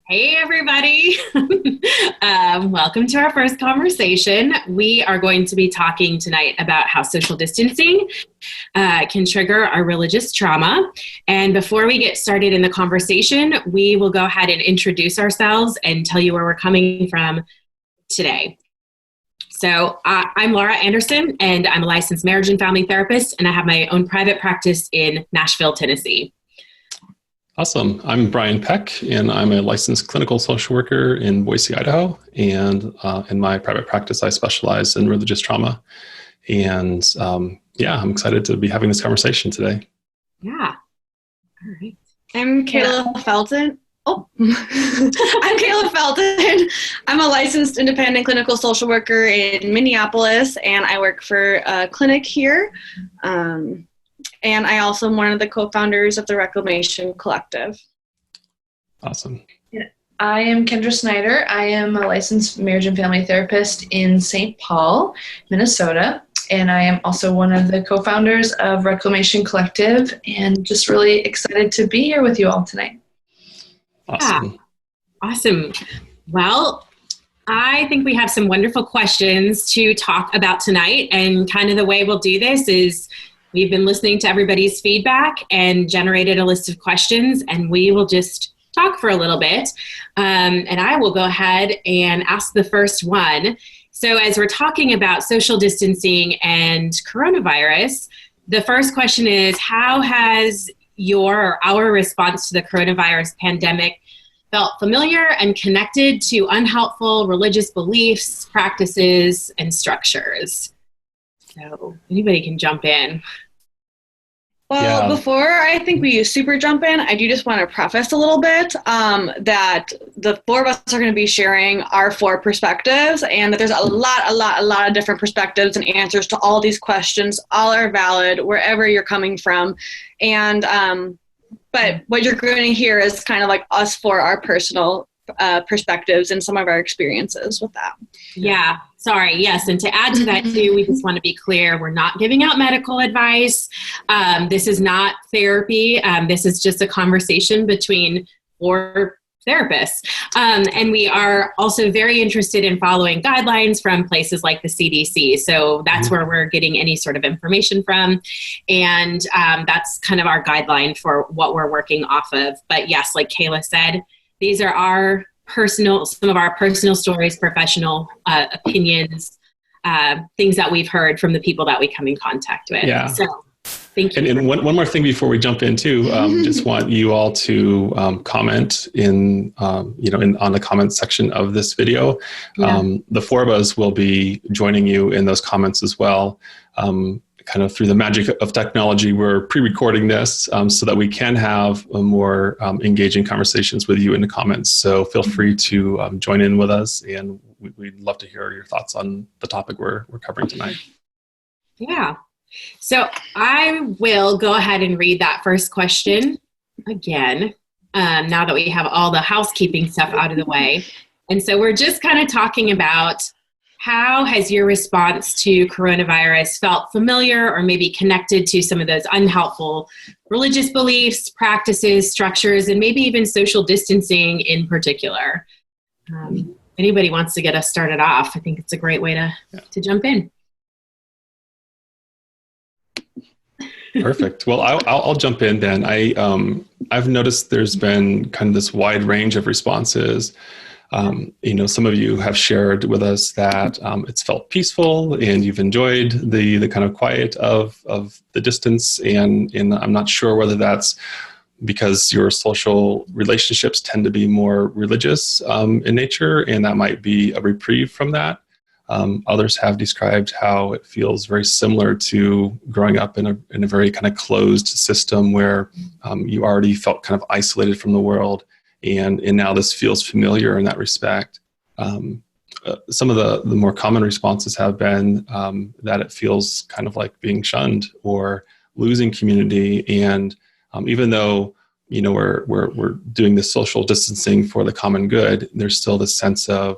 Hey, everybody. Welcome to our first conversation. We are going to be talking tonight about how social distancing can trigger our religious trauma. And before we get started in the conversation, we will go ahead and introduce ourselves and tell you where we're coming from today. So I'm Laura Anderson, and I'm a licensed marriage and family therapist, and I have my own private practice in Nashville, Tennessee. Awesome. I'm Brian Peck, and I'm a licensed clinical social worker in Boise, Idaho. And in my private practice, I specialize in religious trauma. And I'm excited to be having this conversation today. Yeah. All right. I'm Kayla Felton. I'm Kayla Felton. I'm a licensed independent clinical social worker in Minneapolis, and I work for a clinic here. And I also am one of the co-founders of the Reclamation Collective. Awesome. I am Kendra Snyder. I am a licensed marriage and family therapist in St. Paul, Minnesota. And I am also one of the co-founders of Reclamation Collective, and just really excited to be here with you all tonight. Awesome. Yeah. Awesome. Well, I think we have some wonderful questions to talk about tonight. And kind of the way we'll do this is we've been listening to everybody's feedback and generated a list of questions, and we will just talk for a little bit. And I will go ahead and ask the first one. So as we're talking about social distancing and coronavirus, the first question is, how has our response to the coronavirus pandemic felt familiar and connected to unhelpful religious beliefs, practices, and structures? So anybody can jump in. Well, before I think we super jump in, I do just want to preface a little bit that the four of us are going to be sharing our four perspectives, and that there's a lot of different perspectives and answers to all these questions. All are valid wherever you're coming from. And but what you're going to hear is kind of like us for our personal perspectives and some of our experiences with that. Yeah. Sorry. Yes. And to add to that too, we just want to be clear. We're not giving out medical advice. This is not therapy. This is just a conversation between four therapists. And we are also very interested in following guidelines from places like the CDC. So that's where we're getting any sort of information from. And that's kind of our guideline for what we're working off of. But yes, like Kayla said, these are some of our personal stories, professional opinions, things that we've heard from the people that we come in contact with. Yeah. So thank you. And one more thing before we jump into, just want you all to comment on the comment section of this video. Yeah. The four of us will be joining you in those comments as well. Kind of through the magic of technology, we're pre-recording this so that we can have a more engaging conversations with you in the comments. So feel free to join in with us, and we'd love to hear your thoughts on the topic we're covering tonight. Yeah. So I will go ahead and read that first question again, now that we have all the housekeeping stuff out of the way. And so we're just kind of talking about, how has your response to coronavirus felt familiar or maybe connected to some of those unhelpful religious beliefs, practices, structures, and maybe even social distancing in particular? Anybody wants to get us started off? I think it's a great way to jump in. Perfect. Well, I'll jump in then. I've noticed there's been kind of this wide range of responses. Some of you have shared with us that it's felt peaceful and you've enjoyed the kind of quiet of the distance. And I'm not sure whether that's because your social relationships tend to be more religious in nature, and that might be a reprieve from that. Others have described how it feels very similar to growing up in a very kind of closed system where you already felt kind of isolated from the world. And now this feels familiar in that respect. Some of the more common responses have been that it feels kind of like being shunned or losing community. And even though we're doing this social distancing for the common good, there's still this sense of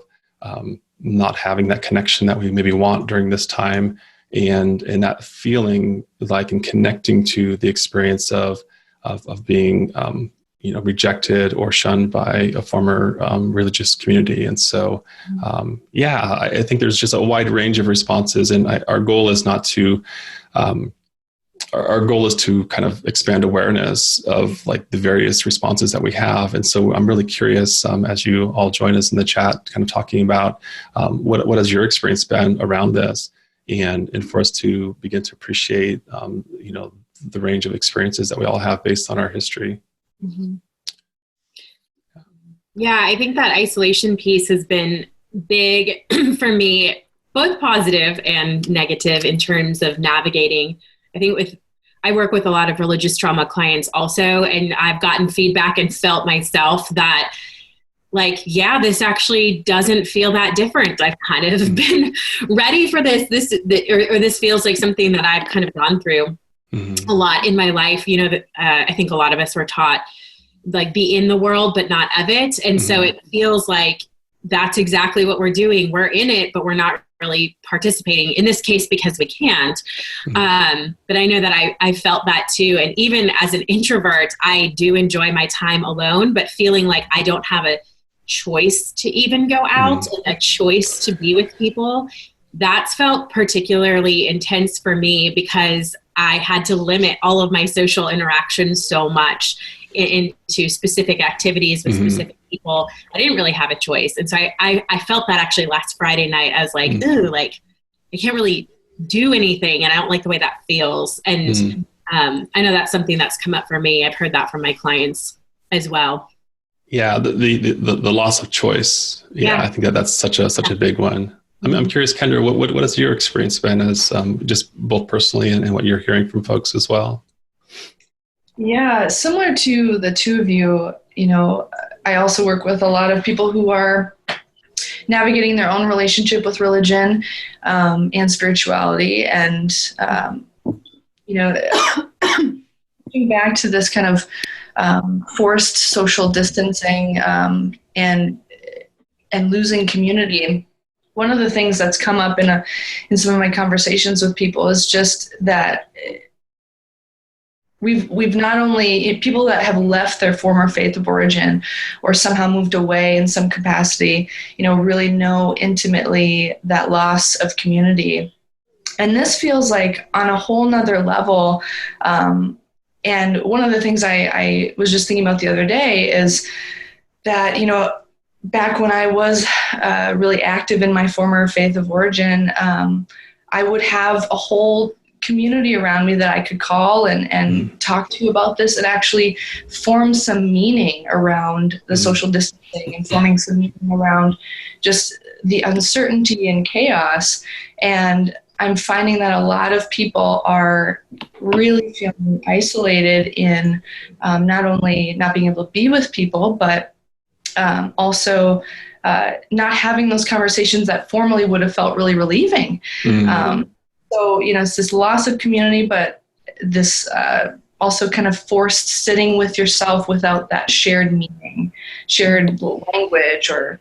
not having that connection that we maybe want during this time, and that feeling like and connecting to the experience of being rejected or shunned by a former religious community. And so, I think there's just a wide range of responses, and our goal is not to, our goal is to kind of expand awareness of like the various responses that we have. And so I'm really curious, as you all join us in the chat, kind of talking about what has your experience been around this, and for us to begin to appreciate, the range of experiences that we all have based on our history. Mm-hmm. Yeah, I think that isolation piece has been big for me, both positive and negative in terms of navigating. I think I work with a lot of religious trauma clients also, and I've gotten feedback and felt myself that like, yeah, this actually doesn't feel that different. I've kind of been ready for this. This feels like something that I've kind of gone through a lot in my life. I think a lot of us were taught like be in the world, but not of it. And so it feels like that's exactly what we're doing. We're in it, but we're not really participating in this case because we can't. But I know that I felt that too. And even as an introvert, I do enjoy my time alone, but feeling like I don't have a choice to even go out and a choice to be with people. That's felt particularly intense for me because I had to limit all of my social interactions so much into specific activities with specific people. I didn't really have a choice. And so I felt that actually last Friday night. I was like, ooh, like I can't really do anything. And I don't like the way that feels. And I know that's something that's come up for me. I've heard that from my clients as well. Yeah. The loss of choice. Yeah. I think that's such a big one. I'm curious, Kendra, what has your experience been as just both personally and what you're hearing from folks as well? Yeah, similar to the two of you, I also work with a lot of people who are navigating their own relationship with religion and spirituality. And, going back to this kind of forced social distancing and losing community. And one of the things that's come up in some of my conversations with people is just that we've not only people that have left their former faith of origin or somehow moved away in some capacity, really know intimately that loss of community. And this feels like on a whole nother level. And one of the things I was just thinking about the other day is that, back when I was really active in my former faith of origin, I would have a whole community around me that I could call and talk to about this and actually form some meaning around the social distancing and forming some meaning around just the uncertainty and chaos. And I'm finding that a lot of people are really feeling isolated in not only not being able to be with people, but also not having those conversations that formerly would have felt really relieving. So, it's this loss of community, but this also kind of forced sitting with yourself without that shared meaning, shared language, or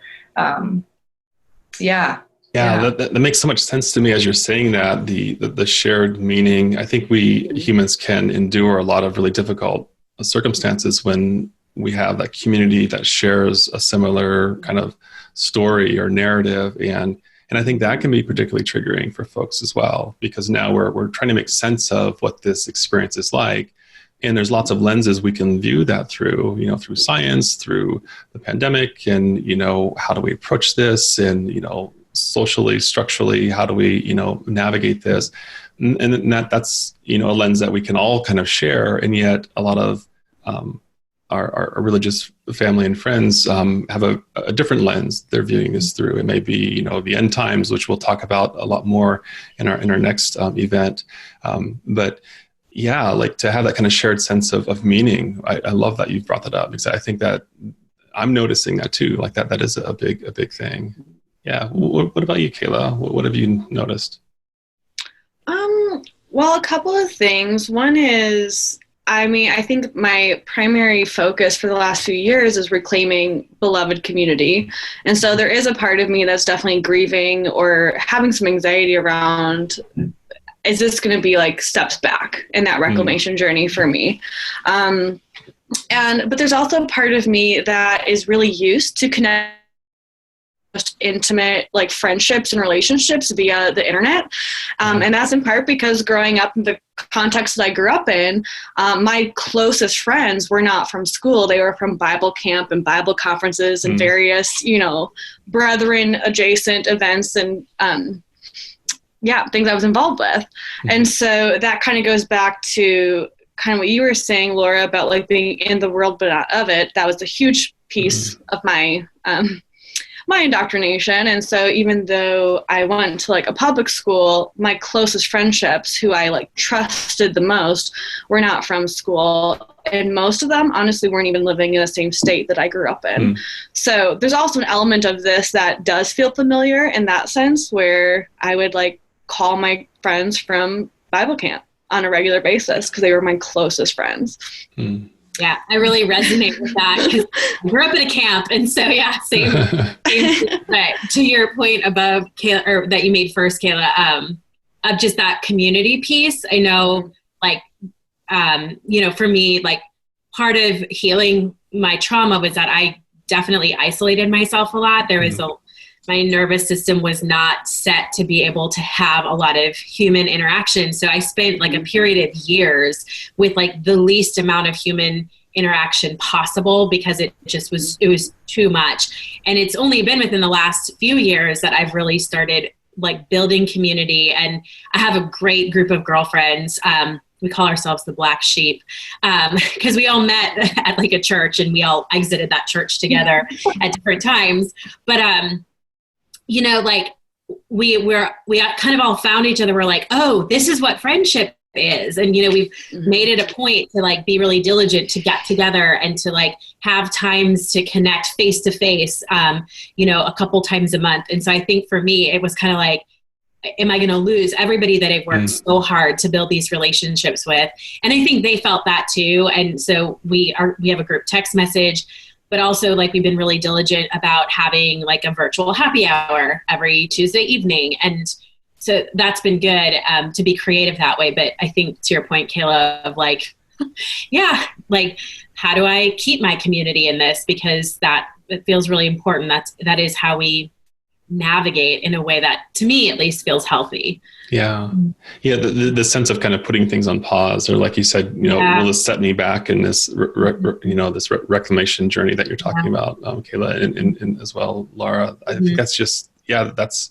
That makes so much sense to me as you're saying that, the shared meaning. I think we humans can endure a lot of really difficult circumstances when we have that community that shares a similar kind of story or narrative. And I think that can be particularly triggering for folks as well, because now we're trying to make sense of what this experience is like. And there's lots of lenses we can view that through, through science, through the pandemic, and, how do we approach this? And, socially, structurally, how do we, navigate this? And that's, a lens that we can all kind of share. And yet a lot of our religious family and friends have a different lens they're viewing this through. It may be, the end times, which we'll talk about a lot more in our next event. But yeah, like to have that kind of shared sense of meaning. I love that you've brought that up, because I think that I'm noticing that too. Like that is a big thing. Yeah. What about you, Kayla? What have you noticed? Well, a couple of things. One is, I think my primary focus for the last few years is reclaiming beloved community. And so there is a part of me that's definitely grieving or having some anxiety around, is this going to be like steps back in that reclamation journey for me? But there's also a part of me that is really used to connect intimate like friendships and relationships via the internet. And that's in part because growing up in the context that I grew up in, my closest friends were not from school. They were from Bible camp and Bible conferences and various, brethren adjacent events and things I was involved with. And so that kind of goes back to kind of what you were saying, Laura, about like being in the world but not of it. That was a huge piece of my my indoctrination. And so even though I went to like a public school, my closest friendships who I like trusted the most were not from school. And most of them honestly weren't even living in the same state that I grew up in. So there's also an element of this that does feel familiar in that sense, where I would like call my friends from Bible camp on a regular basis because they were my closest friends. Yeah, I really resonate with that because I grew up in a camp. And so, same but to your point above, Kayla, or that you made first, Kayla, of just that community piece. I know, like, for me, like, part of healing my trauma was that I definitely isolated myself a lot. There was my nervous system was not set to be able to have a lot of human interaction. So I spent like a period of years with like the least amount of human interaction possible because it was too much. And it's only been within the last few years that I've really started like building community. And I have a great group of girlfriends. We call ourselves the Black Sheep because we all met at like a church and we all exited that church together at different times. But, like we kind of all found each other. We're like, oh, this is what friendship is. And, we've made it a point to like be really diligent to get together and to like have times to connect face to face, a couple times a month. And so I think for me, it was kind of like, am I going to lose everybody that I've worked so hard to build these relationships with? And I think they felt that too. And so we have a group text message, but also like we've been really diligent about having like a virtual happy hour every Tuesday evening. And so that's been good to be creative that way. But I think to your point, Kayla, of like, like how do I keep my community in this? Because it feels really important. That is how we navigate in a way that to me at least feels healthy. The sense of kind of putting things on pause, or like you said, will this set me back in this this reclamation journey that you're talking about, Kayla, and as well Laura. I think that's just that's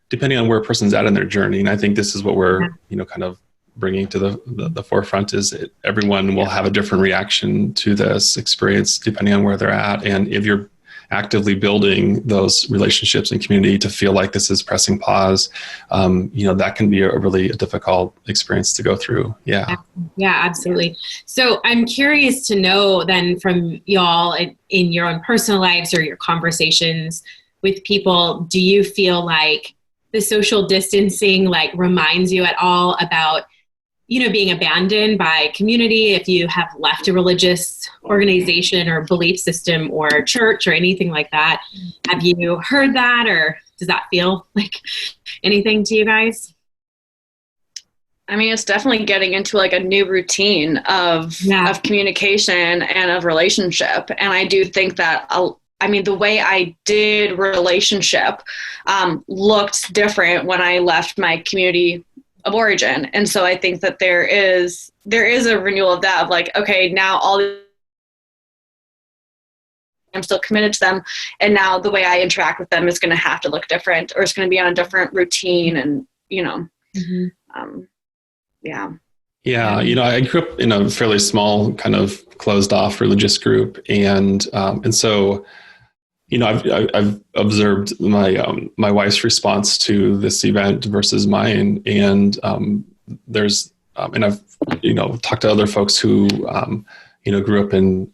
depending on where a person's at in their journey. And I think this is what we're kind of bringing to the forefront, is everyone will have a different reaction to this experience depending on where they're at. And if you're actively building those relationships and community to feel like this is pressing pause, that can be a really difficult experience to go through. Yeah, absolutely. So I'm curious to know then from y'all in your own personal lives or your conversations with people, do you feel like the social distancing like reminds you at all about being abandoned by community, if you have left a religious organization or belief system or church or anything like that? Have you heard that, or does that feel like anything to you guys? I mean, it's definitely getting into like a new routine of communication and of relationship. And I do think that the way I did relationship looked different when I left my community of origin. And so I think that there is a renewal of that, of like, okay, now I'm still committed to them. And now the way I interact with them is going to have to look different, or it's going to be on a different routine. And, I grew up in a fairly small kind of closed off religious group. And so, I've observed my wife's response to this event versus mine, and and I've talked to other folks who grew up in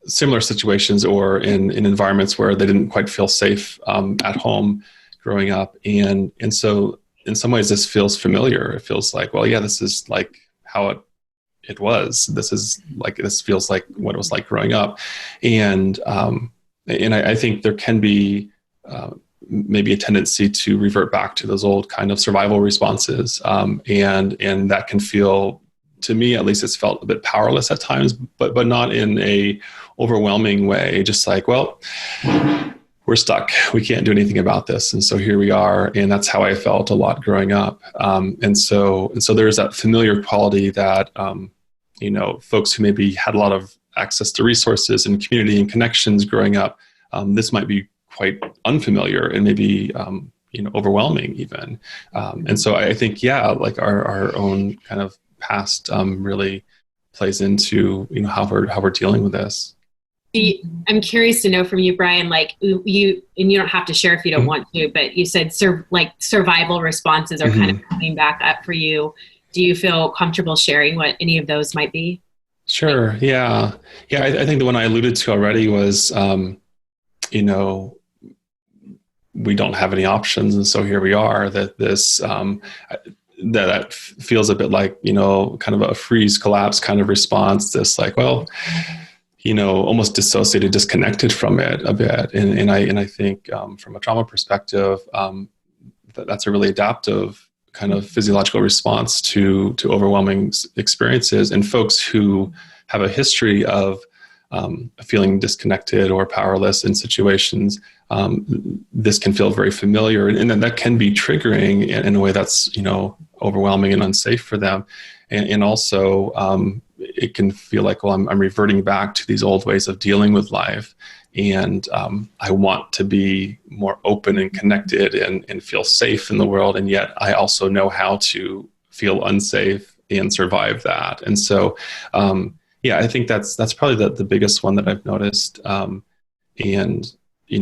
similar situations or in environments where they didn't quite feel safe at home growing up, and so in some ways this feels familiar. It feels like, well, this is like how it was. This feels like what it was like growing up, and I think there can be maybe a tendency to revert back to those old kind of survival responses, and that can feel to me at least, it's felt a bit powerless at times, but not in a overwhelming way. Just like, well, we're stuck. We can't do anything about this. And so here we are. And that's how I felt a lot growing up. And so there's that familiar quality that, folks who maybe had a lot of access to resources and community and connections growing up, this might be quite unfamiliar and maybe, overwhelming even. And so I think, like our own kind of past really plays into, how we're dealing with this. I'm curious to know from you, Brian, like you don't have to share if you don't want to, but you said survival responses are kind of coming back up for you. Do you feel comfortable sharing what any of those might be? Sure. Yeah. I think the one I alluded to already was, we don't have any options. And so here we are, that this, that feels a bit like, kind of a freeze collapse kind of response. This like, well, almost dissociated, disconnected from it a bit. And I think from a trauma perspective, that's a really adaptive kind of physiological response to overwhelming experiences. And folks who have a history of feeling disconnected or powerless in situations, this can feel very familiar, and then that can be triggering in a way that's overwhelming and unsafe for them, and also it can feel like, well, I'm reverting back to these old ways of dealing with life, and I want to be more open and connected and feel safe in the world, and yet I also know how to feel unsafe and survive that. And so I think that's probably the biggest one that I've noticed. And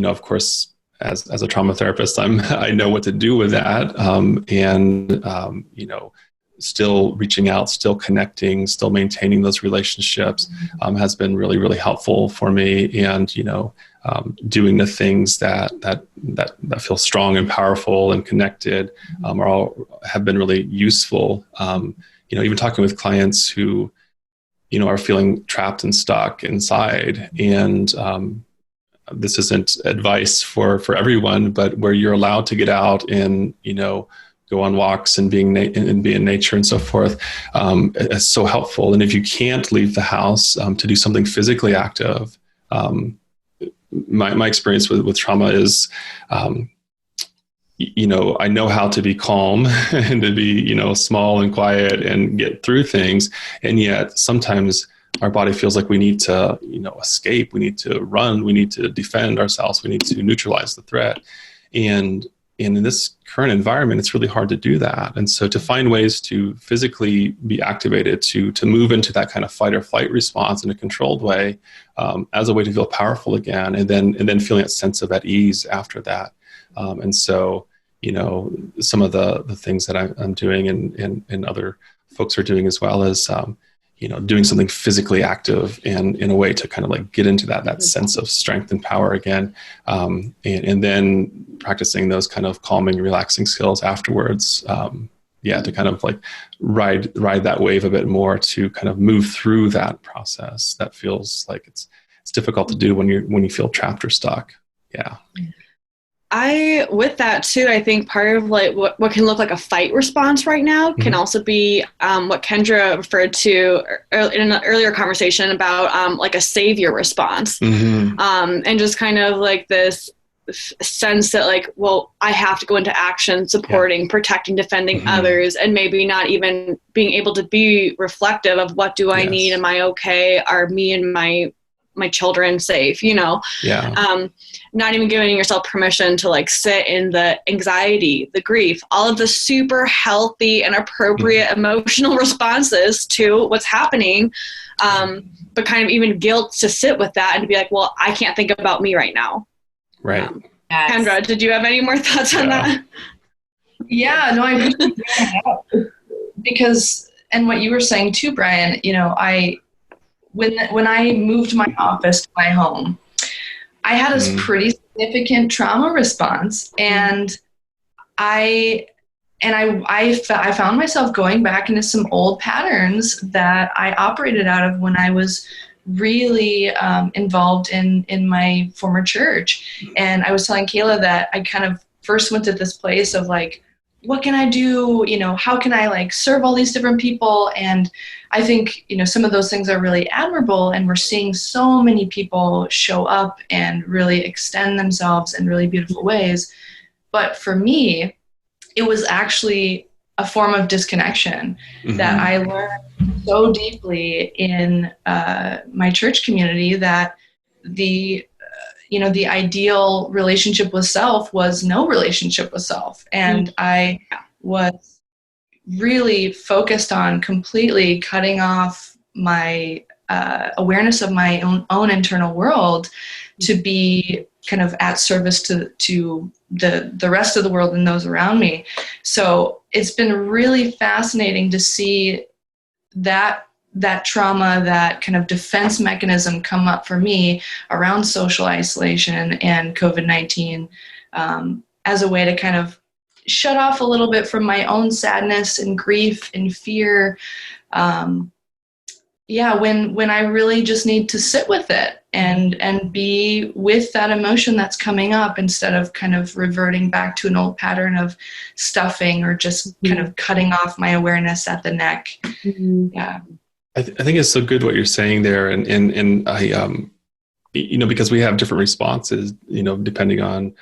of course, as a trauma therapist, I know what to do with that. Still reaching out, still connecting, still maintaining those relationships has been really, really helpful for me. And doing the things that feel strong and powerful and connected have been really useful. Even talking with clients who are feeling trapped and stuck inside, and this isn't advice for everyone, but where you're allowed to get out and go on walks and be in nature and so forth, is so helpful. And if you can't leave the house to do something physically active, my experience with trauma is, I know how to be calm and to be, small and quiet and get through things. And yet sometimes our body feels like we need to, escape, we need to run, we need to defend ourselves, we need to neutralize the threat. And in this current environment, it's really hard to do that. And so to find ways to physically be activated, to move into that kind of fight or flight response in a controlled way, as a way to feel powerful again, and then feeling that sense of at ease after that. And so, some of the things that I'm doing and other folks are doing as well is, doing something physically active and in a way to kind of like get into that sense of strength and power again. And then practicing those kind of calming, relaxing skills afterwards. To kind of like ride that wave a bit more, to kind of move through that process that feels like it's difficult to do when you feel trapped or stuck. Yeah. With that too, I think part of like what can look like a fight response right now can also be what Kendra referred to in an earlier conversation about like a savior response, and just kind of like this sense that like, well, I have to go into action, supporting, protecting, defending others, and maybe not even being able to be reflective of what do I need? Am I okay? Are me and my children safe? Not even giving yourself permission to like sit in the anxiety, the grief, all of the super healthy and appropriate emotional responses to what's happening. But kind of even guilt to sit with that and to be like, well, I can't think about me right now. Right. Kendra, did you have any more thoughts on that? Yeah, no, I really do. Because, and what you were saying too, Brian, when I moved my office to my home, I had a pretty significant trauma response, and I found myself going back into some old patterns that I operated out of when I was really involved in my former church. And I was telling Kayla that I kind of first went to this place of like, what can I do? How can I like serve all these different people? And I think, some of those things are really admirable, and we're seeing so many people show up and really extend themselves in really beautiful ways. But for me, it was actually a form of disconnection that I learned so deeply in my church community, that the ideal relationship with self was no relationship with self. And I was really focused on completely cutting off my awareness of my own internal world to be kind of at service to the rest of the world and those around me. So it's been really fascinating to see that trauma, that kind of defense mechanism come up for me around social isolation and COVID-19 as a way to kind of shut off a little bit from my own sadness and grief and fear. When I really just need to sit with it and be with that emotion that's coming up, instead of kind of reverting back to an old pattern of stuffing or just kind of cutting off my awareness at the neck. Yeah. I think it's so good what you're saying there, and I because we have different responses, depending on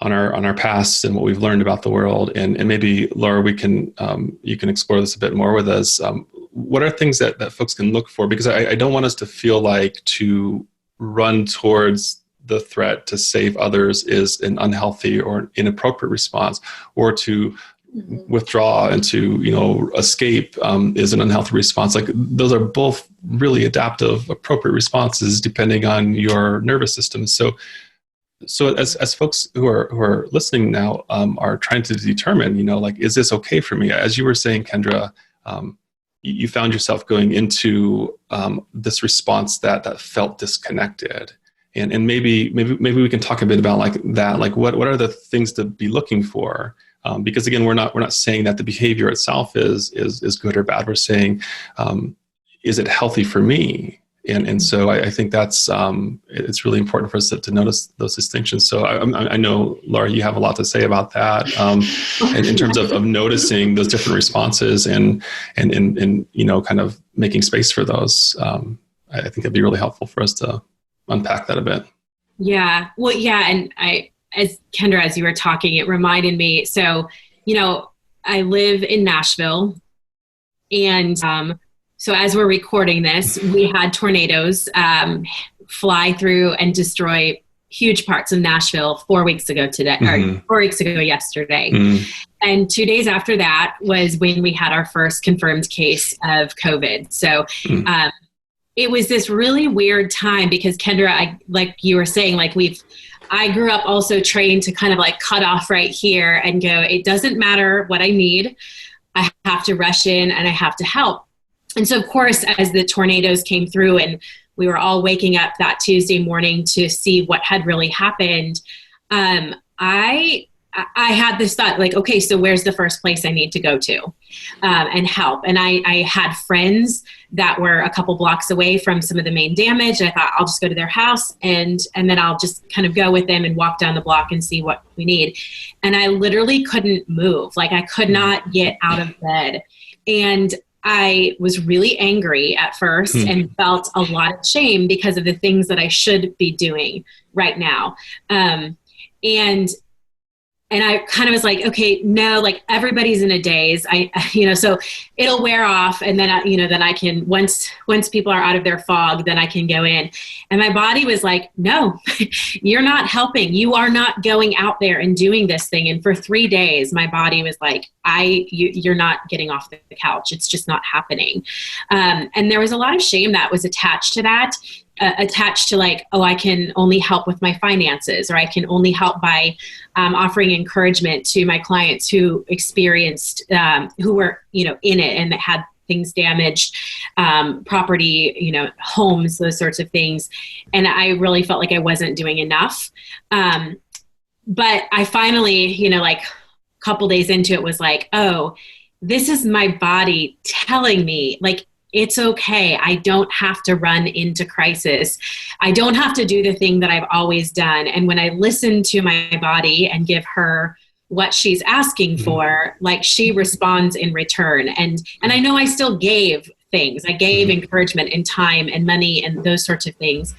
our past and what we've learned about the world, and maybe Laura, you can explore this a bit more with us. What are things that folks can look for? Because I don't want us to feel like to run towards the threat to save others is an unhealthy or inappropriate response, or to withdraw and to escape is an unhealthy response. Like, those are both really adaptive, appropriate responses depending on your nervous system. So as folks who are listening now are trying to determine, is this okay for me? As you were saying, Kendra, you found yourself going into this response that felt disconnected. And maybe we can talk a bit about like that. Like, what are the things to be looking for? Because again, we're not saying that the behavior itself is good or bad. We're saying, is it healthy for me? And so I think that's it's really important for us to notice those distinctions. So I know, Laura, you have a lot to say about that in terms of noticing those different responses and kind of making space for those. I think it'd be really helpful for us to unpack that a bit. Yeah. Well, yeah. And as Kendra, as you were talking, it reminded me. So, I live in Nashville, and so as we're recording this, we had tornadoes fly through and destroy huge parts of Nashville 4 weeks ago today, or 4 weeks ago yesterday. And 2 days after that was when we had our first confirmed case of COVID. So it was this really weird time because, Kendra, like you were saying, I grew up also trained to kind of like cut off right here and go, it doesn't matter what I need. I have to rush in and I have to help. And so, of course, as the tornadoes came through and we were all waking up that Tuesday morning to see what had really happened, I had this thought, like, okay, so where's the first place I need to go to and help? And I had friends that were a couple blocks away from some of the main damage. I thought, I'll just go to their house and then I'll just kind of go with them and walk down the block and see what we need. And I literally couldn't move. Like, I could not get out of bed. And I was really angry at first and felt a lot of shame because of the things that I should be doing right now. And I kind of was like, okay, no, like, everybody's in a daze. So it'll wear off. And then, then I can, once people are out of their fog, then I can go in. And my body was like, no, you're not helping. You are not going out there and doing this thing. And for 3 days, my body was like, you're not getting off the couch. It's just not happening. And there was a lot of shame that was attached to that. Attached to like, oh, I can only help with my finances, or I can only help by offering encouragement to my clients who experienced, who were, in it and that had things damaged, property, homes, those sorts of things. And I really felt like I wasn't doing enough. But I finally, like a couple days into it was like, oh, this is my body telling me, like, it's okay. I don't have to run into crisis. I don't have to do the thing that I've always done. And when I listen to my body and give her what she's asking for, like she responds in return. And I know I still gave things. I gave encouragement and time and money and those sorts of things.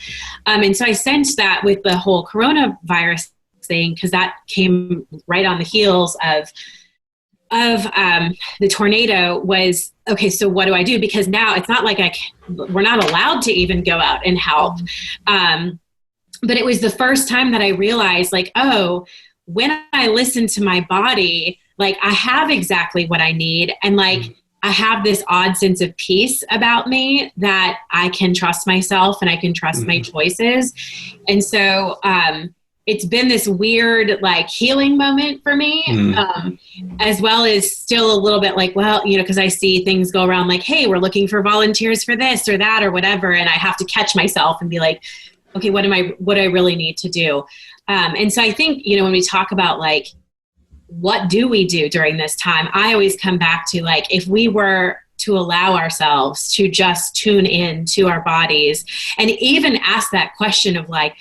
And so I sensed that with the whole coronavirus thing, because that came right on the heels of the tornado, was, okay, so what do I do? Because now it's not like we're not allowed to even go out and help. But it was the first time that I realized, like, oh, when I listen to my body, like I have exactly what I need. And like, I have this odd sense of peace about me that I can trust myself and I can trust my choices. And so, it's been this weird, like, healing moment for me, as well as still a little bit like, well, you know, because I see things go around like, hey, we're looking for volunteers for this or that or whatever. And I have to catch myself and be like, okay, what do I really need to do? And so I think, you know, when we talk about like, what do we do during this time? I always come back to like, if we were to allow ourselves to just tune in to our bodies and even ask that question of like,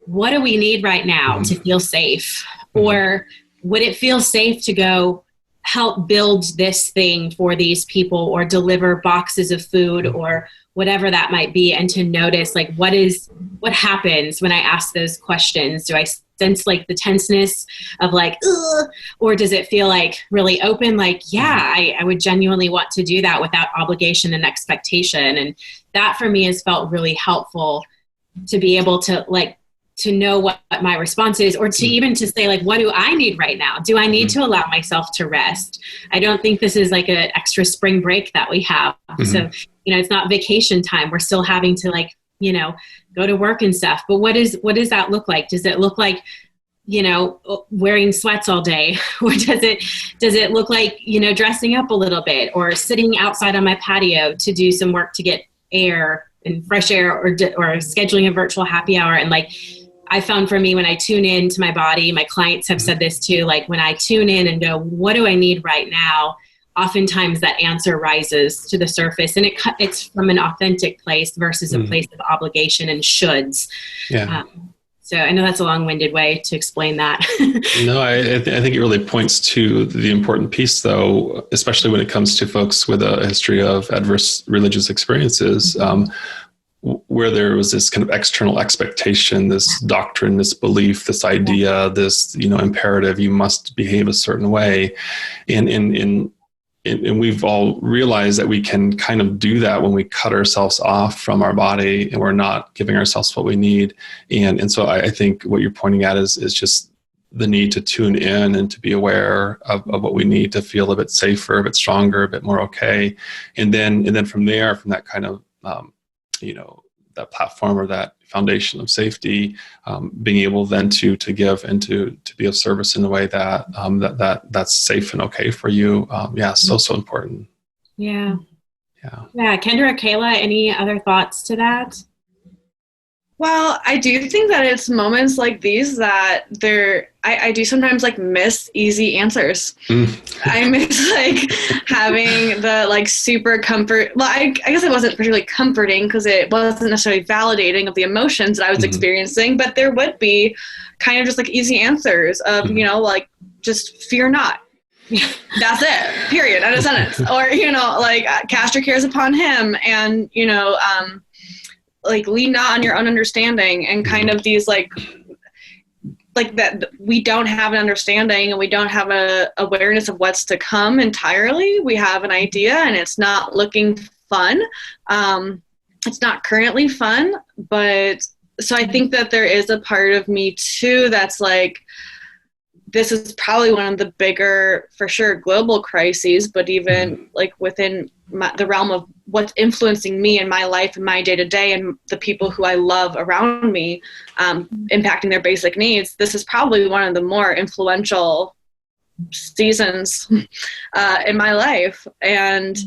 what do we need right now to feel safe? Or would it feel safe to go help build this thing for these people or deliver boxes of food or whatever that might be? And to notice like, what happens when I ask those questions? Do I sense like the tenseness of like, ugh, or does it feel like really open? Like, yeah, I would genuinely want to do that without obligation and expectation. And that for me has felt really helpful to be able to like, to know what my response is, or to even to say like, what do I need right now? Do I need to allow myself to rest? I don't think this is like an extra spring break that we have. So, you know, it's not vacation time. We're still having to like, you know, go to work and stuff. But what does that look like? Does it look like, you know, wearing sweats all day? Or does it look like, you know, dressing up a little bit or sitting outside on my patio to do some work to get air and fresh air, or scheduling a virtual happy hour? And like, I found for me, when I tune in to my body, my clients have said this too, like when I tune in and go, what do I need right now? Oftentimes that answer rises to the surface, and it's from an authentic place versus a place of obligation and shoulds. Yeah. So I know that's a long-winded way to explain that. No, I think it really points to the important piece, though, especially when it comes to folks with a history of adverse religious experiences, where there was this kind of external expectation, this doctrine, this belief, this idea, this, you know, imperative, you must behave a certain way. And we've all realized that we can kind of do that when we cut ourselves off from our body and we're not giving ourselves what we need. And so I think what you're pointing at is just the need to tune in and to be aware of what we need to feel a bit safer, a bit stronger, a bit more okay. And then from there, from that kind of, you know, that platform or that foundation of safety, being able then to give and to be of service in a way that that's safe and okay for you. So important. Yeah. Kendra, Kayla, any other thoughts to that? Well, I do think that it's moments like these that I do sometimes like miss easy answers. I miss like having the like super comfort. Well, I guess it wasn't particularly comforting because it wasn't necessarily validating of the emotions that I was experiencing, but there would be kind of just like easy answers of, you know, like just fear not. That's it, period, end of sentence. Or, you know, like cast your cares upon him, and, you know, like lean not on your own understanding, and kind of these like that we don't have an understanding and we don't have a awareness of what's to come entirely. We have an idea and it's not looking fun. It's not currently fun, but so I think that there is a part of me too that's like, this is probably one of the bigger, for sure, global crises, but even like within the realm of what's influencing me in my life and my day-to-day and the people who I love around me, impacting their basic needs. This is probably one of the more influential seasons in my life. And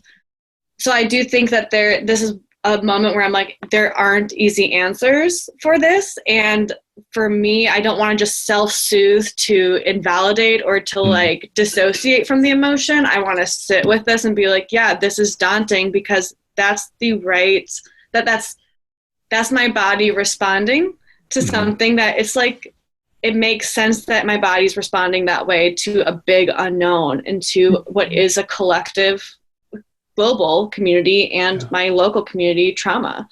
so I do think that this is a moment where I'm like, there aren't easy answers for this. And for me, I don't want to just self-soothe to invalidate or to like dissociate from the emotion. I want to sit with this and be like, yeah, this is daunting, because that's that's my body responding to something that it's like, it makes sense that my body's responding that way to a big unknown and to what is a collective global community and my local community trauma.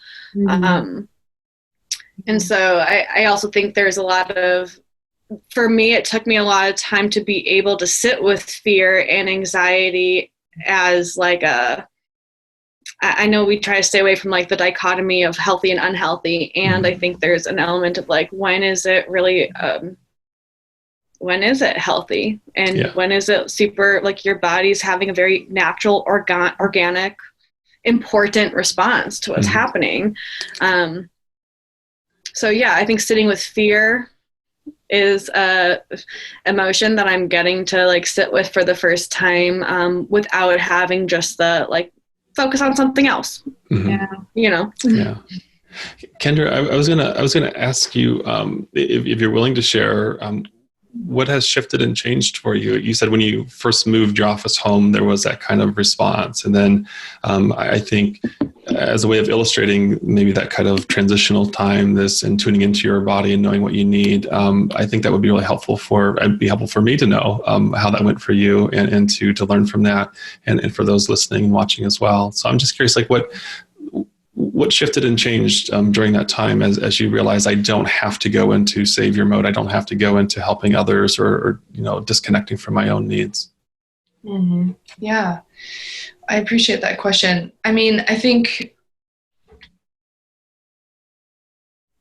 And so I also think there's a lot of, for me, it took me a lot of time to be able to sit with fear and anxiety as like I know we try to stay away from like the dichotomy of healthy and unhealthy. And I think there's an element of like, when is it really, when is it healthy? And when is it super, like your body's having a very natural, organic, important response to what's happening. So yeah, I think sitting with fear is a emotion that I'm getting to like sit with for the first time, without having just the like focus on something else. You know. Kendra, I was gonna ask you if you're willing to share what has shifted and changed for you. You said when you first moved your office home, there was that kind of response, and then I think as a way of illustrating maybe that kind of transitional time, this and tuning into your body and knowing what you need, I think that would be really helpful it'd be helpful for me to know how that went for you and to learn from that, and for those listening and watching as well. So I'm just curious, like what shifted and changed during that time as you realize I don't have to go into savior mode. I don't have to go into helping others or disconnecting from my own needs. Yeah, I appreciate that question. I mean, I think,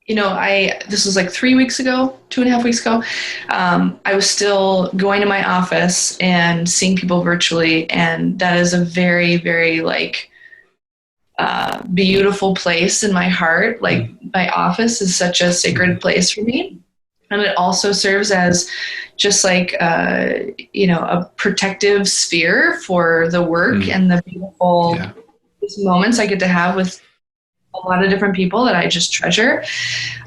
this was like 3 weeks ago, 2.5 weeks ago. I was still going to my office and seeing people virtually. And that is a very, very beautiful place in my heart. Like my office is such a sacred place for me. And it also serves as just like, a protective sphere for the work and the beautiful moments I get to have with a lot of different people that I just treasure.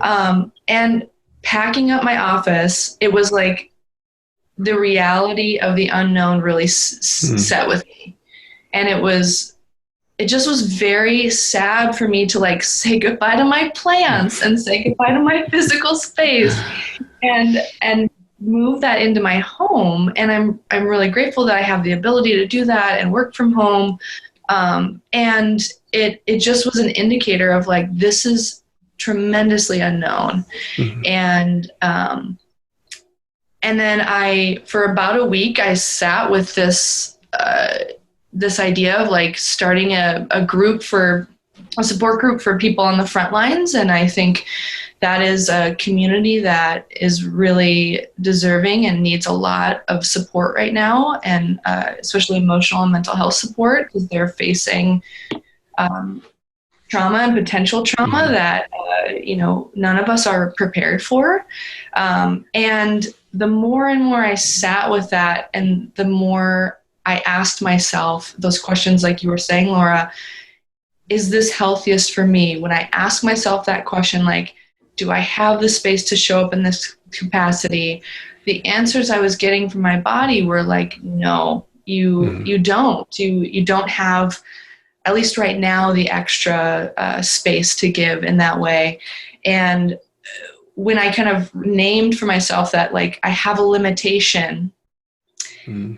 And packing up my office, it was like the reality of the unknown really set with me. And it just was very sad for me to like say goodbye to my plants and say goodbye to my physical space and move that into my home. And I'm really grateful that I have the ability to do that and work from home. And it just was an indicator of like, this is tremendously unknown. And then for about a week, I sat with this idea of like starting a support group for people on the front lines. And I think that is a community that is really deserving and needs a lot of support right now. And especially emotional and mental health support, because they're facing trauma and potential trauma that, none of us are prepared for. And the more and more I sat with that, and the more I asked myself those questions, like you were saying, Laura, is this healthiest for me? When I ask myself that question, like, do I have the space to show up in this capacity? The answers I was getting from my body were like, no, you don't. You don't have, at least right now, the extra space to give in that way. And when I kind of named for myself that, like, I have a limitation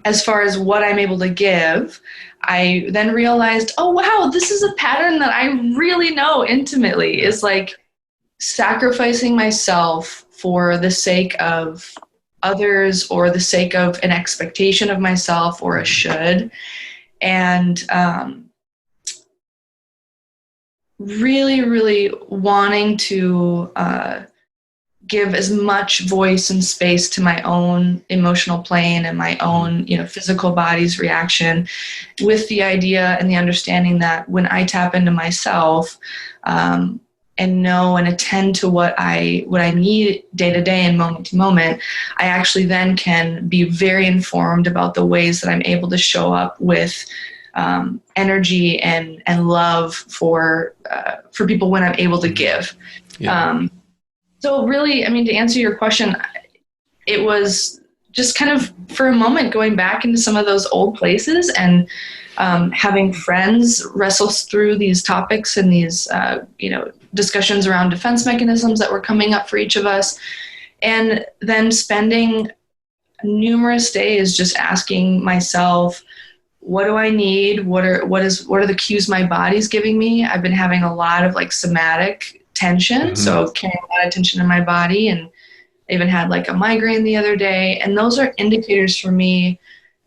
as far as what I'm able to give, I then realized, oh, wow, this is a pattern that I really know intimately, is like sacrificing myself for the sake of others or the sake of an expectation of myself or a should. And really, really wanting to give as much voice and space to my own emotional plane and my own, physical body's reaction, with the idea and the understanding that when I tap into myself and know and attend to what I need day to day and moment to moment, I actually then can be very informed about the ways that I'm able to show up with energy and love for people when I'm able to give. So really, I mean, to answer your question, it was just kind of for a moment going back into some of those old places and having friends wrestle through these topics and these, discussions around defense mechanisms that were coming up for each of us, And then spending numerous days just asking myself, what do I need? What are the cues my body's giving me? I've been having a lot of like somatic tension. So carrying a lot of tension in my body, and I even had like a migraine the other day. And those are indicators for me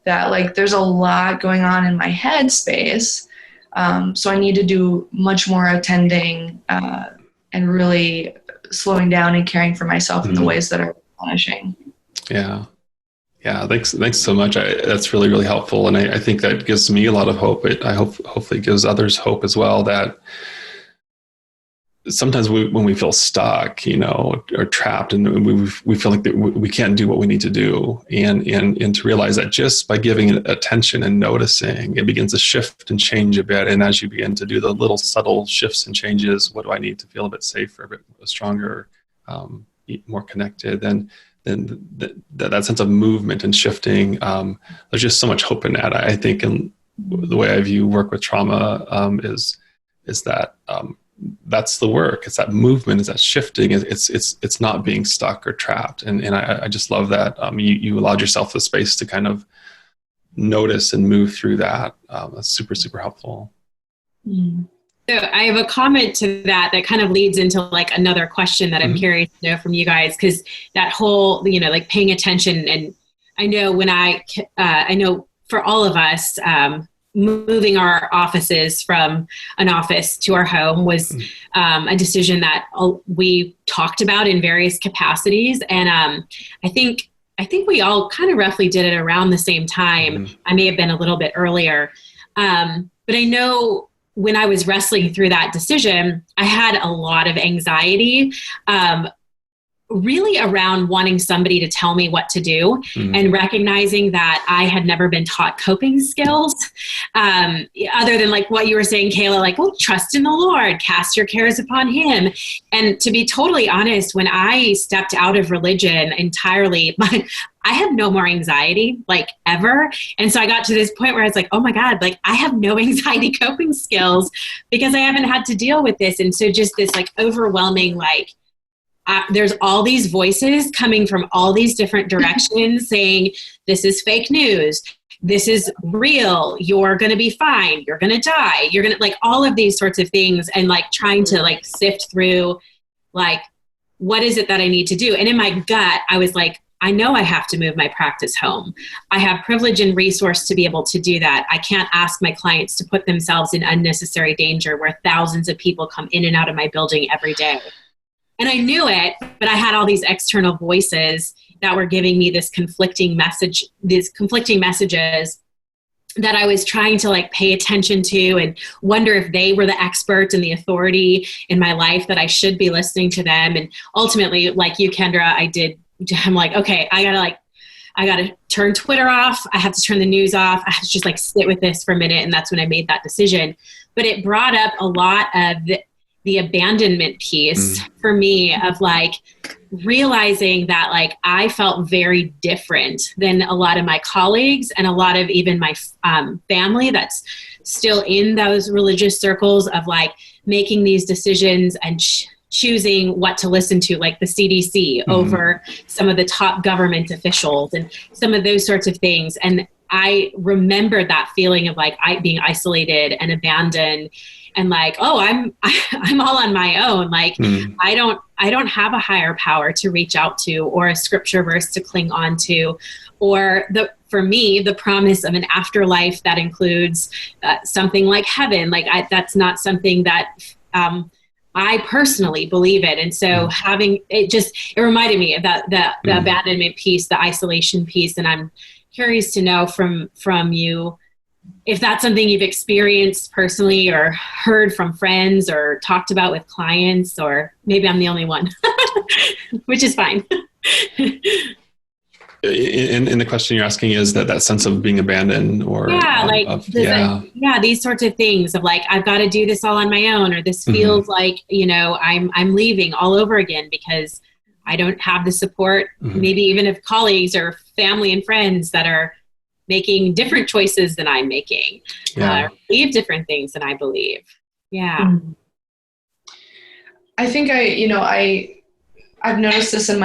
that like there's a lot going on in my head space. So I need to do much more attending and really slowing down and caring for myself in the ways that are punishing. Yeah. Yeah. Thanks so much. That's really, really helpful. And I think that gives me a lot of hope. Hopefully gives others hope as well, that sometimes when we feel stuck, or trapped, and we feel like that we can't do what we need to do, and to realize that just by giving it attention and noticing, it begins to shift and change a bit. And as you begin to do the little subtle shifts and changes, what do I need to feel a bit safer, a bit stronger, more connected, then that sense of movement and shifting, there's just so much hope in that. I think, in the way I view work with trauma, is that that's the work. It's that movement. It's that shifting. It's not being stuck or trapped. And I just love that you allowed yourself the space to kind of notice and move through that. That's super, super helpful. So I have a comment to that kind of leads into like another question that I'm curious to know from you guys, because that whole, like paying attention. And I know I know for all of us, moving our offices from an office to our home was a decision that we talked about in various capacities. And I think we all kind of roughly did it around the same time. I may have been a little bit earlier. But I know when I was wrestling through that decision, I had a lot of anxiety, really around wanting somebody to tell me what to do, and recognizing that I had never been taught coping skills, other than like what you were saying, Kayla, like, well, trust in the Lord, cast your cares upon him. And to be totally honest, when I stepped out of religion entirely, I have no more anxiety, like, ever. And so I got to this point where I was like, oh my God, like, I have no anxiety coping skills because I haven't had to deal with this. And so just this like overwhelming, like, there's all these voices coming from all these different directions saying, this is fake news, this is real, you're going to be fine, you're going to die, you're going to, like, all of these sorts of things, and like trying to like sift through, like, what is it that I need to do? And in my gut, I was like, I know I have to move my practice home. I have privilege and resource to be able to do that. I can't ask my clients to put themselves in unnecessary danger where thousands of people come in and out of my building every day. And I knew it, but I had all these external voices that were giving me these conflicting messages that I was trying to like pay attention to and wonder if they were the experts and the authority in my life, that I should be listening to them. And ultimately, like you, Kendra, I'm like, okay, I gotta turn Twitter off. I have to turn the news off. I have to just like sit with this for a minute. And that's when I made that decision. But it brought up a lot of the abandonment piece for me, of like realizing that like I felt very different than a lot of my colleagues and a lot of even my family that's still in those religious circles, of like making these decisions and choosing what to listen to, like the CDC over some of the top government officials and some of those sorts of things. And I remembered that feeling of like being isolated and abandoned, and like, oh, I'm all on my own. Like, I don't have a higher power to reach out to, or a scripture verse to cling on to, or for me, the promise of an afterlife that includes something like heaven. Like, that's not something that I personally believe in. And so having it reminded me of the abandonment piece, the isolation piece. And I'm curious to know from you if that's something you've experienced personally, or heard from friends, or talked about with clients, or maybe I'm the only one, which is fine. In the question you're asking is that sense of being abandoned, or these sorts of things of like, I've got to do this all on my own, or this feels like, I'm leaving all over again because I don't have the support, maybe even of colleagues or family and friends that are making different choices than I'm making, believe different things than I believe. Yeah. I think I I've noticed this in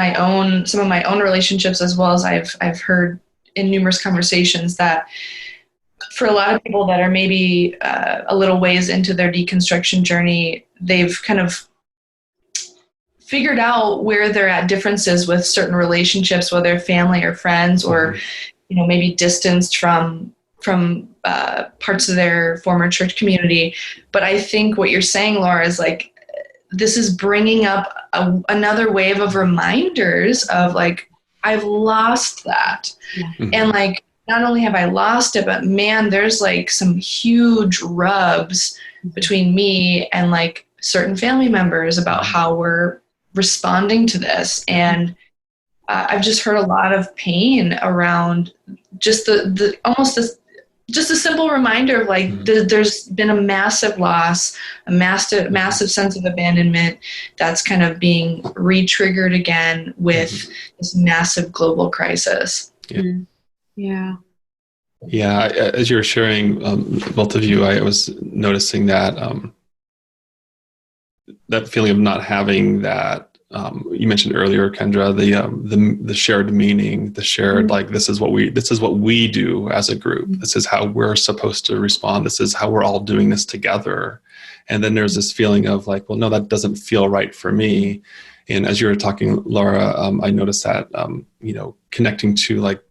some of my own relationships, as well as I've heard in numerous conversations, that for a lot of people that are maybe a little ways into their deconstruction journey, they've kind of figured out where they're at differences with certain relationships, whether family or friends, or maybe distanced from parts of their former church community. But I think what you're saying, Laura, is like, this is bringing up another wave of reminders of like, I've lost that. Yeah. And like, not only have I lost it, but man, there's like some huge rubs between me and like certain family members about how we're responding to this. And I've just heard a lot of pain around just just a simple reminder of like, there's been a massive loss, a massive sense of abandonment that's kind of being re-triggered again with this massive global crisis. Yeah. Yeah. As you were sharing, both of you, I was noticing that that feeling of not having that. You mentioned earlier, Kendra, the shared meaning, the shared like this is what we do as a group. This is how we're supposed to respond. This is how we're all doing this together. And then there's this feeling of like, well, no, that doesn't feel right for me. And as you were talking, Laura, I noticed that connecting to like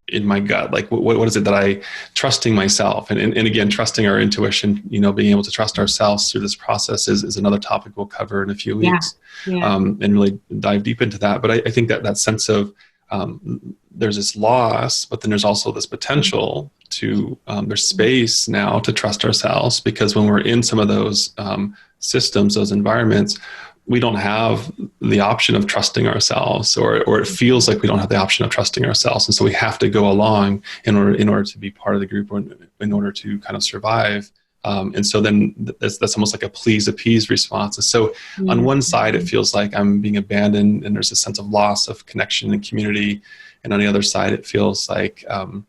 in my gut, like what is it that I trusting myself and again, trusting our intuition, being able to trust ourselves through this process is another topic we'll cover in a few weeks. Yeah. And really dive deep into that. But I think that sense of there's this loss, but then there's also this potential to there's space now to trust ourselves, because when we're in some of those systems, those environments, we don't have the option of trusting ourselves, or it feels like we don't have the option of trusting ourselves. And so we have to go along in order to be part of the group, or in order to kind of survive. And so then that's almost like a please appease response. And so on one side, it feels like I'm being abandoned and there's a sense of loss of connection and community. And on the other side, it feels like, I'm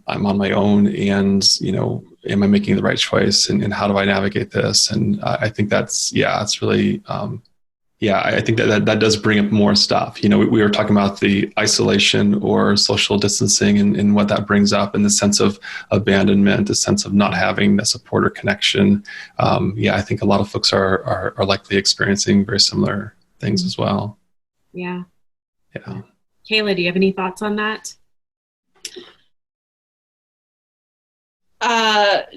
on my own, and, am I making the right choice, and how do I navigate this? And I think it's really, I think that does bring up more stuff. We were talking about the isolation or social distancing and what that brings up, and the sense of abandonment, the sense of not having the support or connection. I think a lot of folks are likely experiencing very similar things as well. Yeah. Yeah. Kayla, do you have any thoughts on that?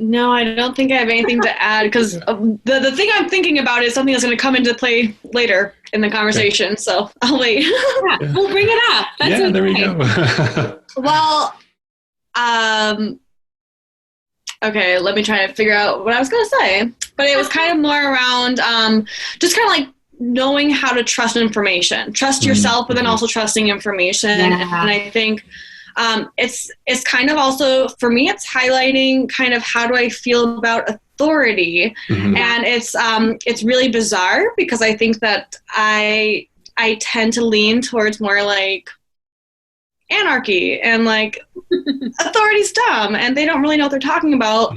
No, I don't think I have anything to add, because the thing I'm thinking about is something that's going to come into play later in the conversation. Okay. So I'll wait. Yeah, we'll bring it up. That's okay. There we go. Well, okay, let me try to figure out what I was going to say. But it was kind of more around just kind of like knowing how to trust information. Trust yourself, but then also trusting information. Yeah. And I think it's kind of also, for me, it's highlighting kind of how do I feel about authority. And it's really bizarre, because I think that I tend to lean towards more like anarchy, and like authority's dumb and they don't really know what they're talking about.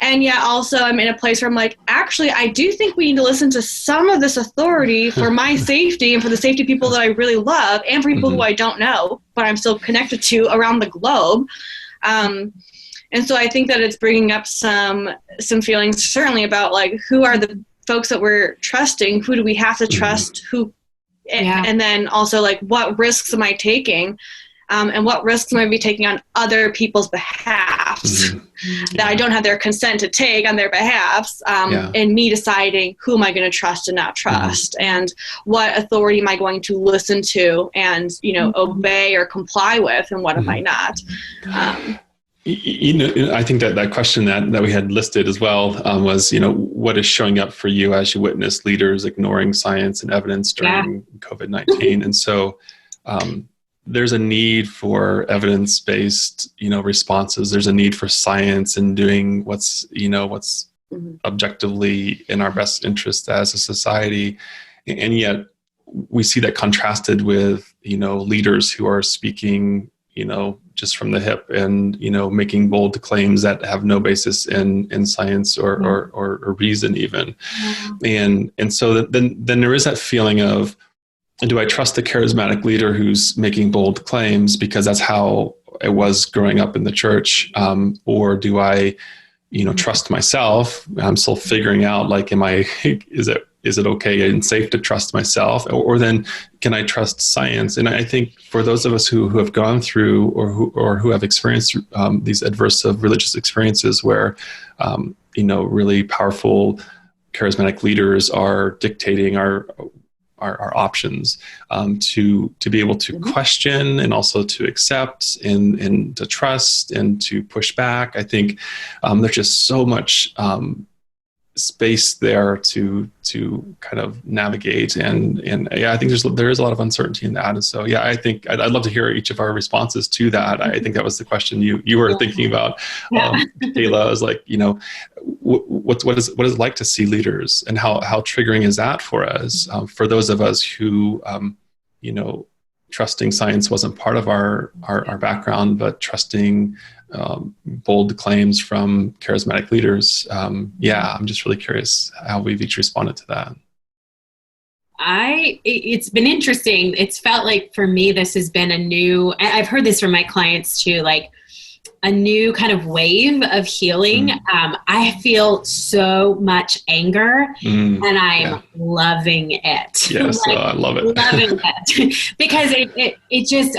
And yet also I'm in a place where I'm like, actually, I do think we need to listen to some of this authority for my safety and for the safety of people that I really love, and for people who I don't know, but I'm still connected to around the globe. And so I think that it's bringing up some feelings, certainly about like, who are the folks that we're trusting? Who do we have to trust? And then also like, what risks am I taking? And what risks might be taking on other people's behalfs that I don't have their consent to take on their behalfs, and me deciding who am I going to trust and not trust, and what authority am I going to listen to and, obey or comply with, and what am I not? I think that question that we had listed as well was, what is showing up for you as you witness leaders ignoring science and evidence during COVID-19? And so, there's a need for evidence-based, responses. There's a need for science and doing what's objectively in our best interest as a society. And yet we see that contrasted with, leaders who are speaking, just from the hip and, making bold claims that have no basis in science or reason even. And so then there is that feeling of, do I trust the charismatic leader who's making bold claims because that's how I was growing up in the church? Or do I, trust myself? I'm still figuring out, like, is it okay and safe to trust myself? Or then can I trust science? And I think for those of us who have gone through or who have experienced these adverse religious experiences where, really powerful charismatic leaders are dictating our options, to be able to question and also to accept and to trust and to push back. I think there's just so much space there to kind of navigate, and I think there is a lot of uncertainty in that. And so I think I'd love to hear each of our responses to that. I think that was the question you were thinking about, Kayla. Is like, what is it like to see leaders, and how triggering is that for us, for those of us who trusting science wasn't part of our background, but trusting bold claims from charismatic leaders. I'm just really curious how we've each responded to that. It's been interesting. It's felt like for me, this has been I've heard this from my clients too, like a new kind of wave of healing. I feel so much anger and I'm loving it. Yes, I love it. Loving it. Because it just,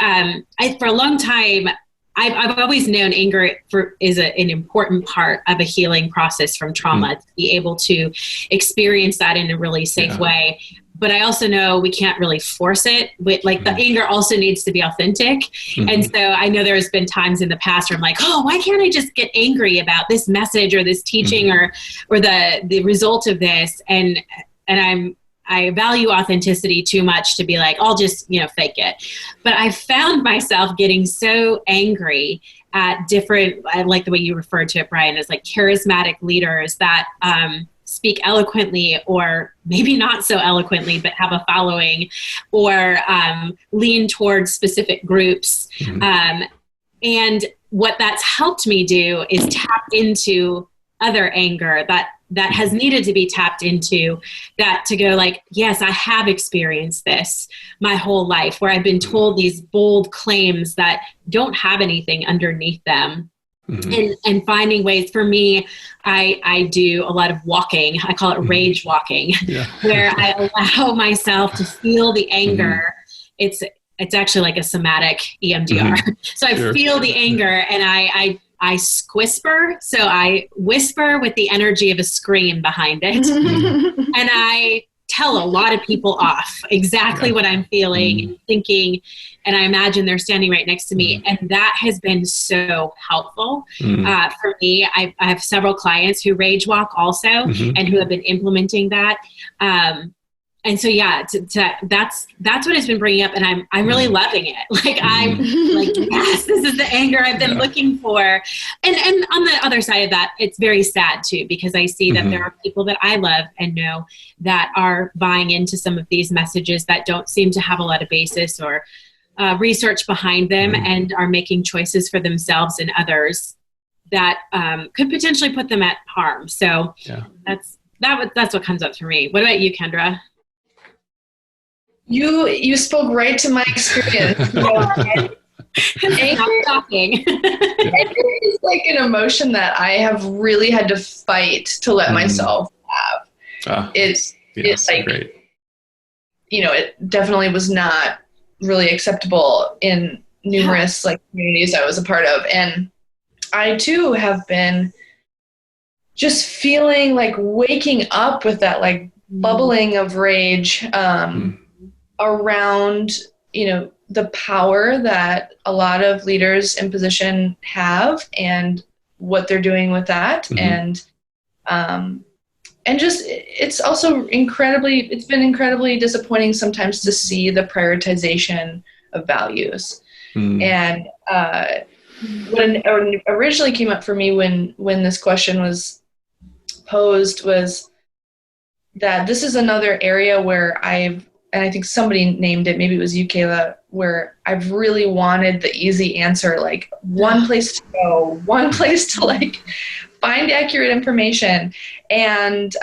for a long time, I've always known anger is an important part of a healing process from trauma, to be able to experience that in a really safe way. But I also know we can't really force it. The anger also needs to be authentic. And so I know there's been times in the past where I'm like, oh, why can't I just get angry about this message or this teaching or the result of this? And I value authenticity too much to be like, I'll just, fake it. But I found myself getting so angry at different, I like the way you referred to it, Brian, as like charismatic leaders that speak eloquently, or maybe not so eloquently, but have a following, or lean towards specific groups. And what that's helped me do is tap into other anger that has needed to be tapped into, that to go like, yes, I have experienced this my whole life, where I've been told these bold claims that don't have anything underneath them. And finding ways. For me, I do a lot of walking. I call it rage walking, where I allow myself to feel the anger. It's actually like a somatic EMDR. So I feel the anger and I whisper. So I whisper with the energy of a scream behind it. And I tell a lot of people off exactly what I'm feeling and thinking. And I imagine they're standing right next to me. And that has been so helpful for me. I have several clients who rage walk also and who have been implementing that. And so, that's what it's been bringing up, and I'm really loving it. Like I'm like, yes, this is the anger I've been looking for. And on the other side of that, it's very sad too, because I see that there are people that I love and know that are buying into some of these messages that don't seem to have a lot of basis or research behind them, and are making choices for themselves and others that could potentially put them at harm. So that's what comes up for me. What about you, Kendra? You spoke right to my experience. Anger is like an emotion that I have really had to fight to let myself have. It's like, great. It definitely was not really acceptable in numerous communities I was a part of. And I too have been just feeling like waking up with that bubbling of rage around, the power that a lot of leaders in position have and what they're doing with that. And just, it's also it's been incredibly disappointing sometimes to see the prioritization of values. And what originally came up for me when this question was posed was that this is another area where I've and I think somebody named it, maybe it was you, Kayla, where I've really wanted the easy answer, like one place to go, one place to like find accurate information. And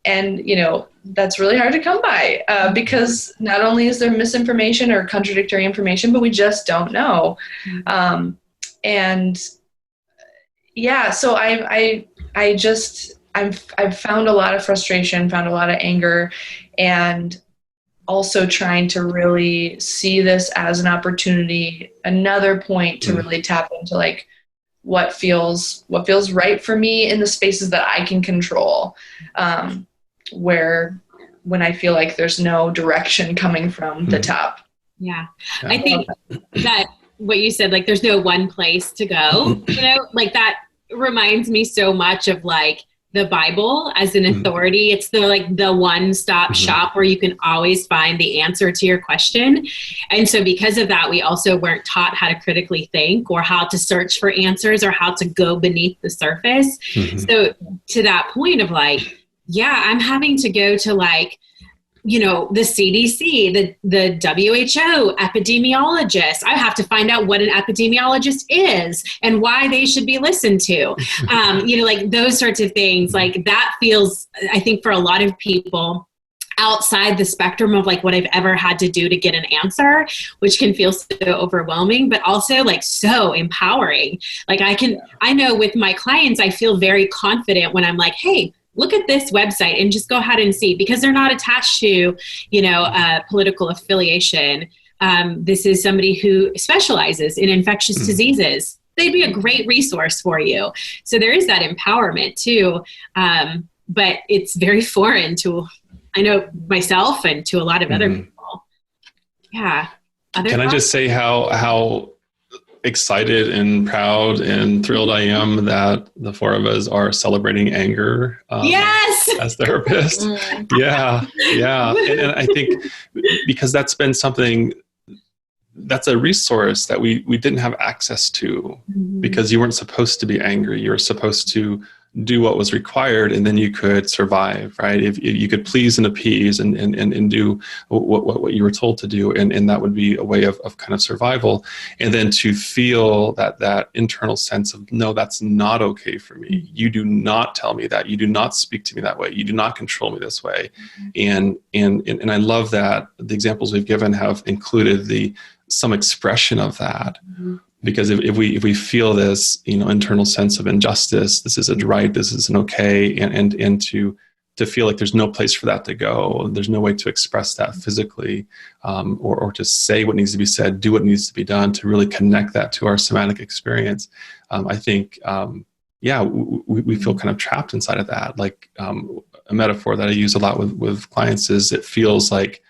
you know, that's really hard to come by because not only is there misinformation or contradictory information, but we just don't know. And yeah, so I've found a lot of frustration, found a lot of anger, and also trying to really see this as an opportunity, another point to really tap into like what feels right for me in the spaces that I can control, where when I feel like there's no direction coming from the top. Yeah. I think that what you said, like there's no one place to go, you know, like that reminds me so much of like the Bible as an authority. It's the one-stop shop where you can always find the answer to your question. And so because of that, we also weren't taught how to critically think or how to search for answers or how to go beneath the surface. So to that point of like, yeah, I'm having to go to like, you know, the CDC, the WHO, epidemiologists. I have to find out what an epidemiologist is and why they should be listened to. You know, like those sorts of things, like that feels, I think for a lot of people, outside the spectrum of like what I've ever had to do to get an answer, which can feel so overwhelming, but also like so empowering. Like I know with my clients, I feel very confident when I'm like, hey, look at this website and just go ahead and see, because they're not attached to, you know, political affiliation. This is somebody who specializes in infectious diseases. They'd be a great resource for you. So there is that empowerment too. But it's very foreign to, I know, myself and to a lot of other people. Yeah. Can I just say how excited and proud and thrilled I am that the four of us are celebrating anger as therapists. Yeah. And I think because that's been something, that's a resource that we didn't have access to because you weren't supposed to be angry. You were supposed to do what was required, and then you could survive, right? If you could please and appease and do what you were told to do, and that would be a way of kind of survival. And then to feel that internal sense of, no, that's not okay for me. You do not tell me that. You do not speak to me that way. You do not control me this way. And I love that the examples we've given have included some expression of that. Because if we feel this, you know, internal sense of injustice, this isn't right, this isn't okay, and to feel like there's no place for that to go, there's no way to express that physically, or to say what needs to be said, do what needs to be done, to really connect that to our somatic experience. I think, we feel kind of trapped inside of that. Like a metaphor that I use a lot with clients is it feels like,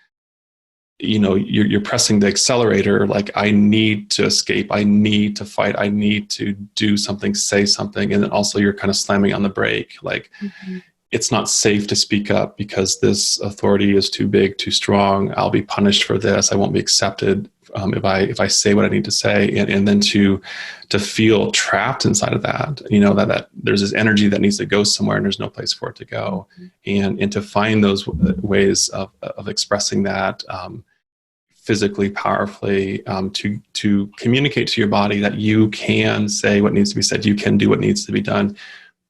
you know, you're pressing the accelerator, like I need to escape, I need to fight, I need to do something, say something. And then also you're kind of slamming on the brake. Like it's not safe to speak up because this authority is too big, too strong. I'll be punished for this. I won't be accepted if I say what I need to say. And then to feel trapped inside of that, you know, that there's this energy that needs to go somewhere and there's no place for it to go. And to find those ways of expressing that physically, powerfully, to communicate to your body that you can say what needs to be said, you can do what needs to be done,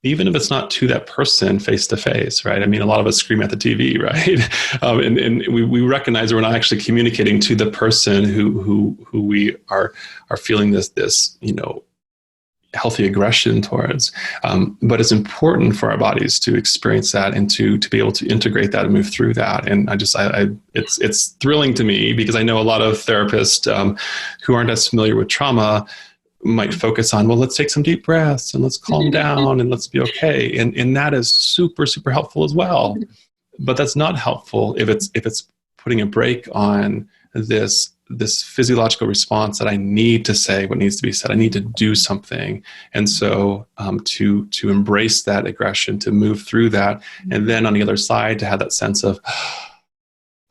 even if it's not to that person face to face, right? I mean, a lot of us scream at the TV, right? And we recognize we're not actually communicating to the person who we are feeling this, you know, healthy aggression towards. But it's important for our bodies to experience that and to be able to integrate that and move through that. And it's thrilling to me because I know a lot of therapists who aren't as familiar with trauma might focus on, well, let's take some deep breaths and let's calm down and let's be okay. And that is super, super helpful as well. But that's not helpful if it's putting a brake on this physiological response that I need to say what needs to be said. I need to do something. And so to embrace that aggression, to move through that, and then on the other side to have that sense of,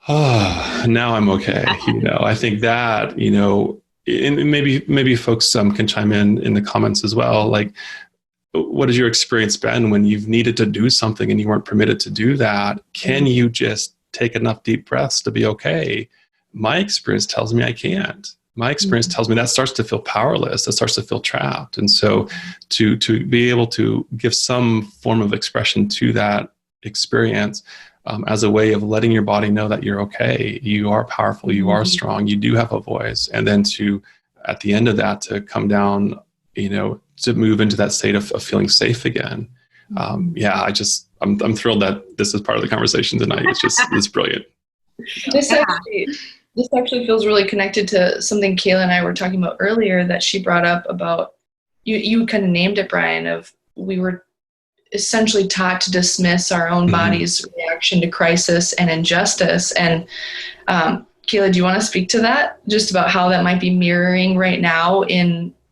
now I'm okay. You know, I think that, you know, and maybe folks can chime in the comments as well. Like, what has your experience been when you've needed to do something and you weren't permitted to do that? Can you just take enough deep breaths to be okay. My experience tells me I can't. My experience tells me that starts to feel powerless. That starts to feel trapped. And so to be able to give some form of expression to that experience as a way of letting your body know that you're okay, you are powerful, you are strong, you do have a voice. And then to, at the end of that, to come down, to move into that state of feeling safe again. I'm thrilled that this is part of the conversation tonight. It's brilliant. This actually feels really connected to something Kayla and I were talking about earlier that she brought up about, you kind of named it, Brian, of we were essentially taught to dismiss our own body's reaction to crisis and injustice. And Kayla, do you want to speak to that? Just about how that might be mirroring right now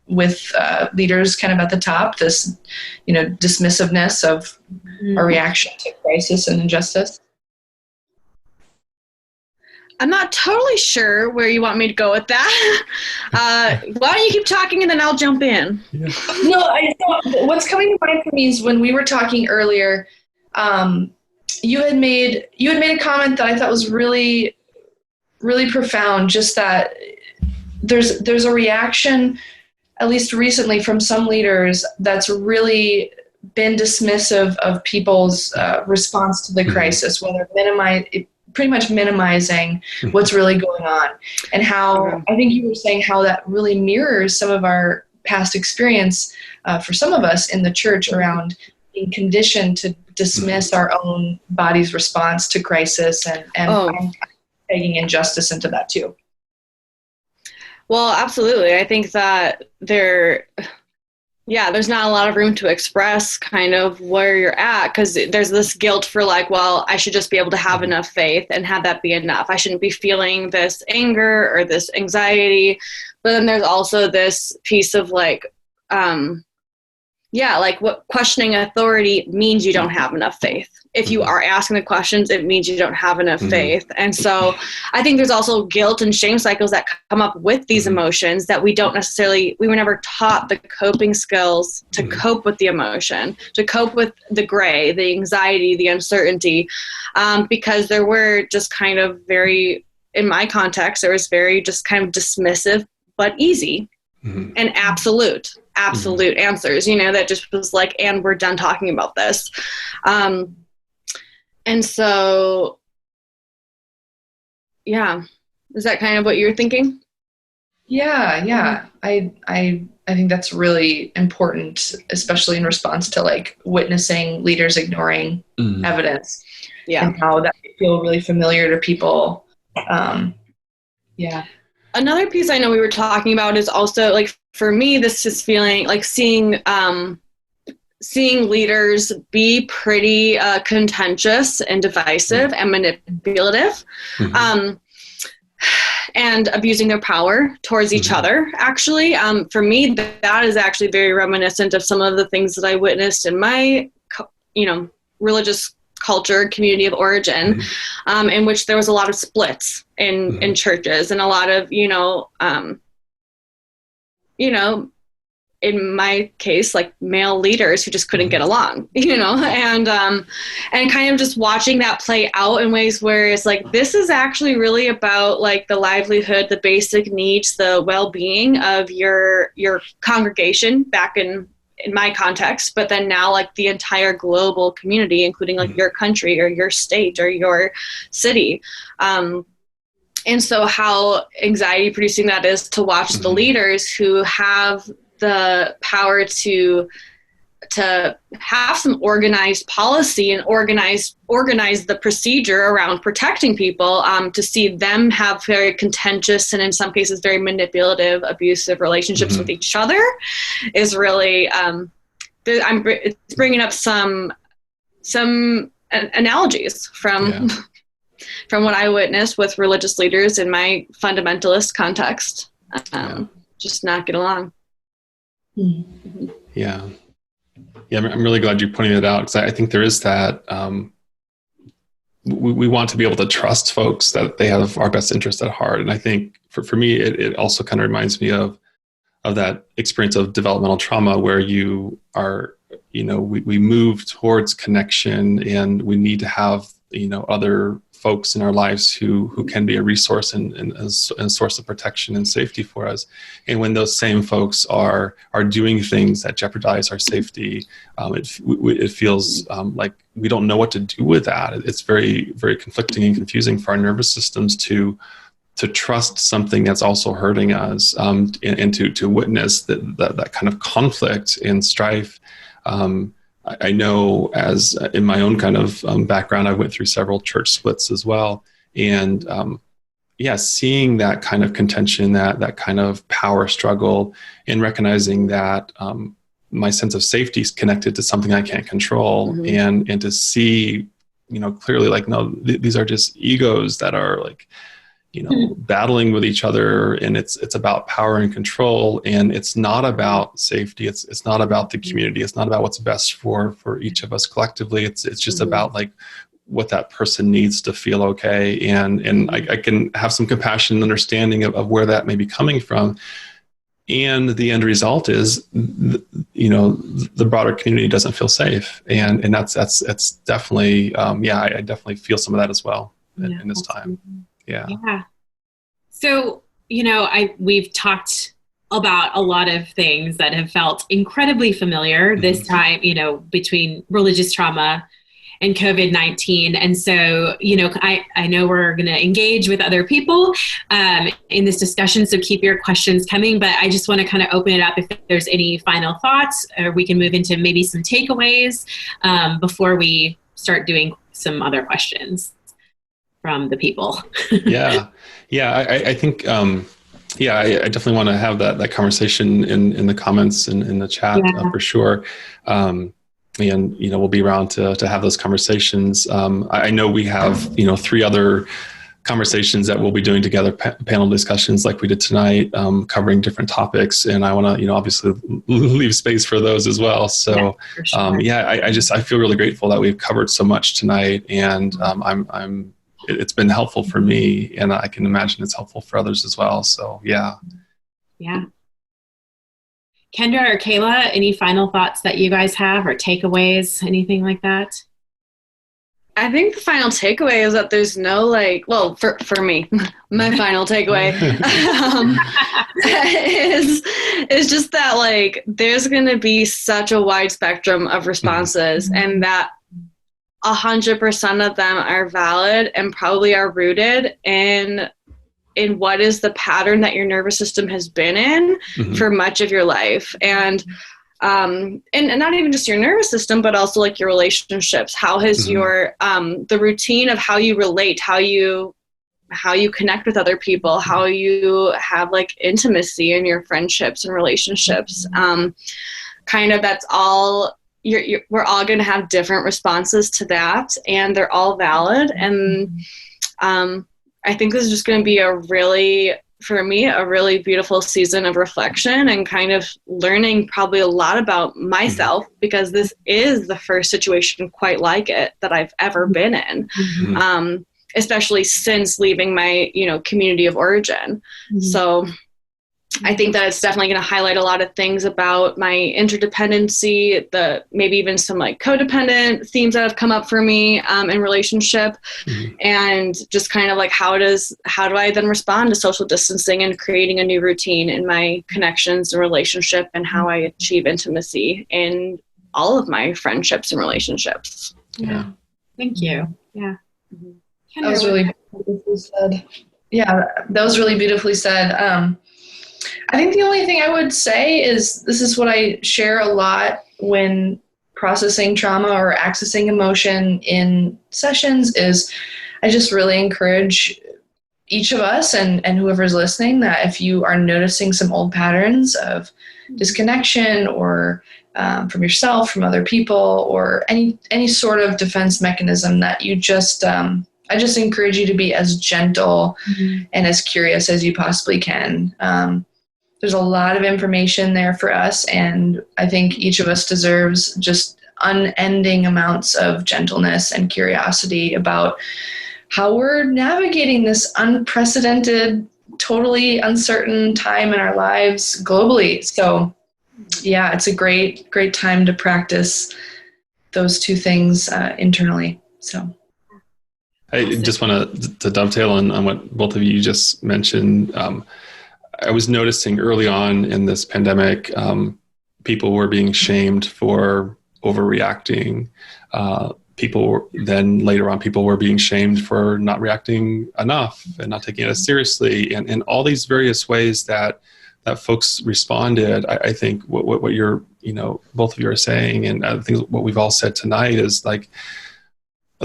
with leaders kind of at the top, this, dismissiveness of our reaction to crisis and injustice? I'm not totally sure where you want me to go with that. Why don't you keep talking and then I'll jump in. Yeah. What's coming to mind for me is when we were talking earlier, you had made a comment that I thought was really, really profound. Just that there's a reaction, at least recently, from some leaders that's really been dismissive of people's response to the crisis, whether pretty much minimizing what's really going on, and how I think you were saying how that really mirrors some of our past experience for some of us in the church around being conditioned to dismiss our own body's response to crisis and taking injustice into that too. Well, absolutely. I think that there's not a lot of room to express kind of where you're at, because there's this guilt for like, well, I should just be able to have enough faith and have that be enough. I shouldn't be feeling this anger or this anxiety. But then there's also this piece of like, what questioning authority means you don't have enough faith. If you are asking the questions, it means you don't have enough faith. And so I think there's also guilt and shame cycles that come up with these emotions that we were never taught the coping skills to cope with the emotion, to cope with the gray, the anxiety, the uncertainty, because there were just kind of very, in my context, there was very just kind of dismissive, but easy and absolute answers, that just was like, and we're done talking about this. And so, is that kind of what you're thinking? Yeah. I think that's really important, especially in response to like witnessing leaders ignoring evidence. Yeah. And how that can feel really familiar to people. Another piece I know we were talking about is also like, for me, this is feeling like seeing leaders be pretty contentious and divisive and manipulative, and abusing their power towards each other, actually. For me, that is actually very reminiscent of some of the things that I witnessed in my, religious culture, community of origin, in which there was a lot of splits in churches and a lot of, in my case, like male leaders who just couldn't get along, and kind of just watching that play out in ways where it's like, this is actually really about like the livelihood, the basic needs, the well-being of your congregation back in my context, but then now like the entire global community, including like your country or your state or your city. And so how anxiety producing that is to watch the leaders who have the power to have some organized policy and organize the procedure around protecting people, to see them have very contentious and in some cases very manipulative, abusive relationships with each other is really, it's bringing up some analogies from what I witnessed with religious leaders in my fundamentalist context, just not get along. Yeah, I'm really glad you're pointing it out, because I think there is that we want to be able to trust folks that they have our best interest at heart. And I think for me, it also kind of reminds me of that experience of developmental trauma, where you are, we move towards connection and we need to have other folks in our lives who can be a resource and a source of protection and safety for us. And when those same folks are doing things that jeopardize our safety, it feels like we don't know what to do with that. It's very, very conflicting and confusing for our nervous systems to trust something that's also hurting us, and to witness that kind of conflict and strife. I know, as in my own kind of background, I went through several church splits as well. And seeing that kind of contention, that kind of power struggle, and recognizing that my sense of safety is connected to something I can't control, mm-hmm. and to see, clearly, like, no, these are just egos that are like, battling with each other, and it's about power and control, and it's not about safety. It's not about the community. It's not about what's best for each of us collectively. It's just mm-hmm. about like what that person needs to feel okay. And I can have some compassion and understanding of where that may be coming from. And the end result is, the broader community doesn't feel safe. And that's definitely, I definitely feel some of that as well in this time. Yeah. So, we've talked about a lot of things that have felt incredibly familiar this time, between religious trauma and COVID-19. And so, I know we're going to engage with other people in this discussion, so keep your questions coming, but I just want to kind of open it up if there's any final thoughts, or we can move into maybe some takeaways before we start doing some other questions from the people. I think, I definitely want to have that conversation in the comments and in the chat for sure. And, we'll be around to have those conversations. I know we have, 3 other conversations that we'll be doing together, panel discussions like we did tonight, covering different topics. And I want to, obviously leave space for those as well. So, sure. I feel really grateful that we've covered so much tonight, and it's been helpful for me, and I can imagine it's helpful for others as well. So, yeah. Kendra or Kayla, any final thoughts that you guys have, or takeaways, anything like that? I think the final takeaway is that there's no for me, my final takeaway is just that there's going to be such a wide spectrum of responses, and that 100% of them are valid and probably are rooted in what is the pattern that your nervous system has been in for much of your life. And not even just your nervous system, but also like your relationships. How has your, the routine of how you relate, how you connect with other people, how you have like intimacy in your friendships and relationships. That's all. We're all going to have different responses to that, and they're all valid. And I think this is just going to be a really beautiful season of reflection and kind of learning probably a lot about myself, because this is the first situation quite like it that I've ever been in, especially since leaving my, community of origin. So I think that it's definitely going to highlight a lot of things about my interdependency, maybe even some like codependent themes that have come up for me in relationship, and just kind of like how do I then respond to social distancing and creating a new routine in my connections and relationship, and how I achieve intimacy in all of my friendships and relationships. Yeah. Thank you. Yeah. That was really beautifully said. Yeah, that was really beautifully said. I think the only thing I would say is, this is what I share a lot when processing trauma or accessing emotion in sessions, is I just really encourage each of us and whoever's listening that if you are noticing some old patterns of disconnection or from yourself, from other people, or any sort of defense mechanism, that you just I just encourage you to be as gentle and as curious as you possibly can. There's a lot of information there for us, and I think each of us deserves just unending amounts of gentleness and curiosity about how we're navigating this unprecedented, totally uncertain time in our lives globally. So yeah, it's a great time to practice those two things internally. So I just want to dovetail on what both of you just mentioned. I was noticing early on in this pandemic, people were being shamed for overreacting. Then later on, people were being shamed for not reacting enough and not taking it as seriously. And in all these various ways that folks responded, I think what you're, both of you are saying, and I think what we've all said tonight is like,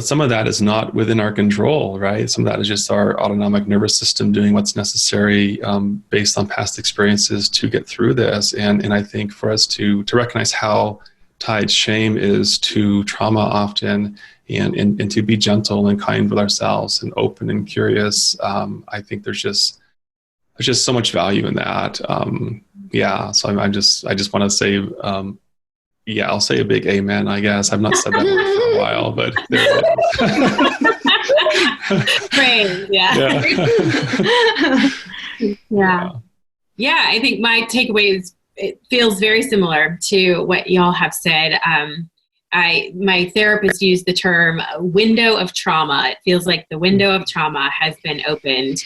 some of that is not within our control, right? Some of that is just our autonomic nervous system doing what's necessary based on past experiences to get through this. And I think for us to recognize how tied shame is to trauma often, and to be gentle and kind with ourselves and open and curious, I think there's just so much value in that. So I just want to say, I'll say a big amen, I guess. I've not said that word for a while, but there it is. Praise, Yeah, I think my takeaway is, it feels very similar to what y'all have said. My therapist used the term window of trauma. It feels like the window of trauma has been opened.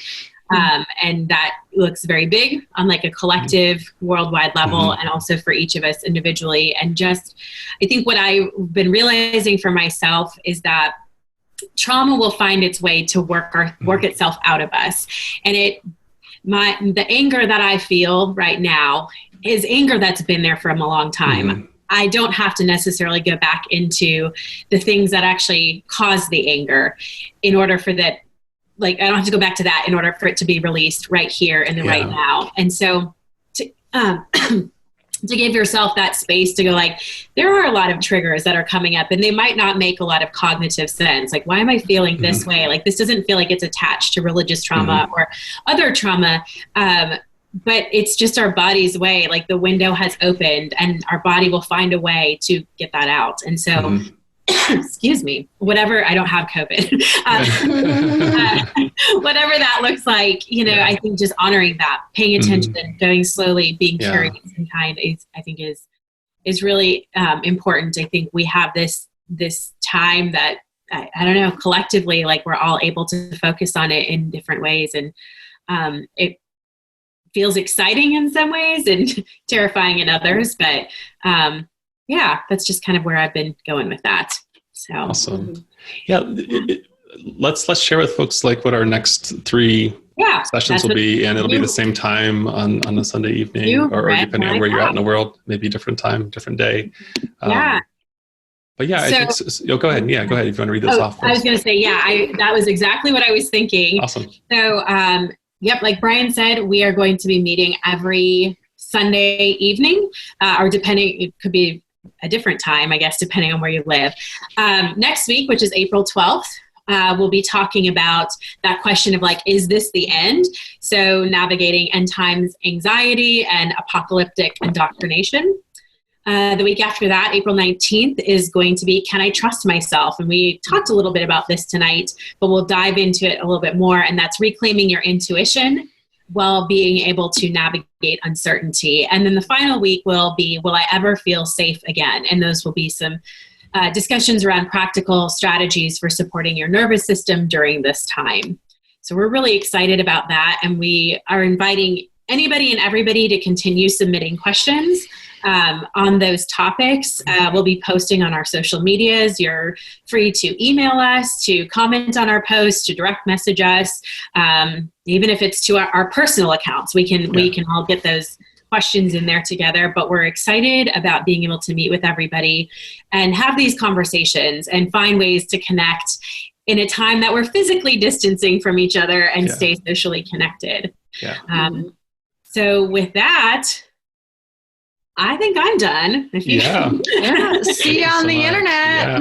And that looks very big on like a collective worldwide level, and also for each of us individually. And just, I think what I've been realizing for myself is that trauma will find its way to work itself out of us. And the anger that I feel right now is anger that's been there from a long time. I don't have to necessarily go back into the things that actually caused the anger in order for that. Like, I don't have to go back to that in order for it to be released right here in the right now. And so to give yourself that space to go like, there are a lot of triggers that are coming up and they might not make a lot of cognitive sense. Like, why am I feeling this way? Like, this doesn't feel like it's attached to religious trauma or other trauma. But it's just our body's way. Like, the window has opened and our body will find a way to get that out. And so excuse me, whatever, I don't have COVID, whatever that looks like, I think just honoring that, paying attention, going slowly, being curious and kind is really important. I think we have this time that, I don't know, collectively, like we're all able to focus on it in different ways. And it feels exciting in some ways and terrifying in others, but that's just kind of where I've been going with that. So awesome. Let's share with folks like what our next 3 sessions will be, and it'll be the same time on a Sunday evening, or depending on where you're at in the world, maybe different time, different day. But I think go ahead. Yeah, go ahead if you want to read this off first. I was going to say, that was exactly what I was thinking. Awesome. So, like Brian said, we are going to be meeting every Sunday evening, or depending, it could be a different time, I guess, depending on where you live. Next week, which is April 12th, we'll be talking about that question of like, is this the end? So navigating end times anxiety and apocalyptic indoctrination. The week after that, April 19th, is going to be, can I trust myself? And we talked a little bit about this tonight, but we'll dive into it a little bit more. And that's reclaiming your intuition while being able to navigate uncertainty. And then the final week will be, will I ever feel safe again? And those will be some discussions around practical strategies for supporting your nervous system during this time. So we're really excited about that. And we are inviting anybody and everybody to continue submitting questions on those topics. We'll be posting on our social medias. You're free to email us, to comment on our posts, to direct message us. Even if it's to our personal accounts, we can all get those questions in there together. But we're excited about being able to meet with everybody and have these conversations and find ways to connect in a time that we're physically distancing from each other and stay socially connected. So with that, I think I'm done. See you on the internet.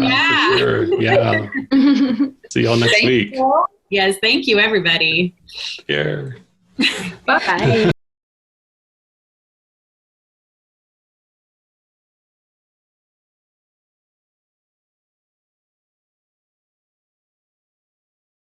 See y'all next week. Yes, thank you, everybody. Here. Bye.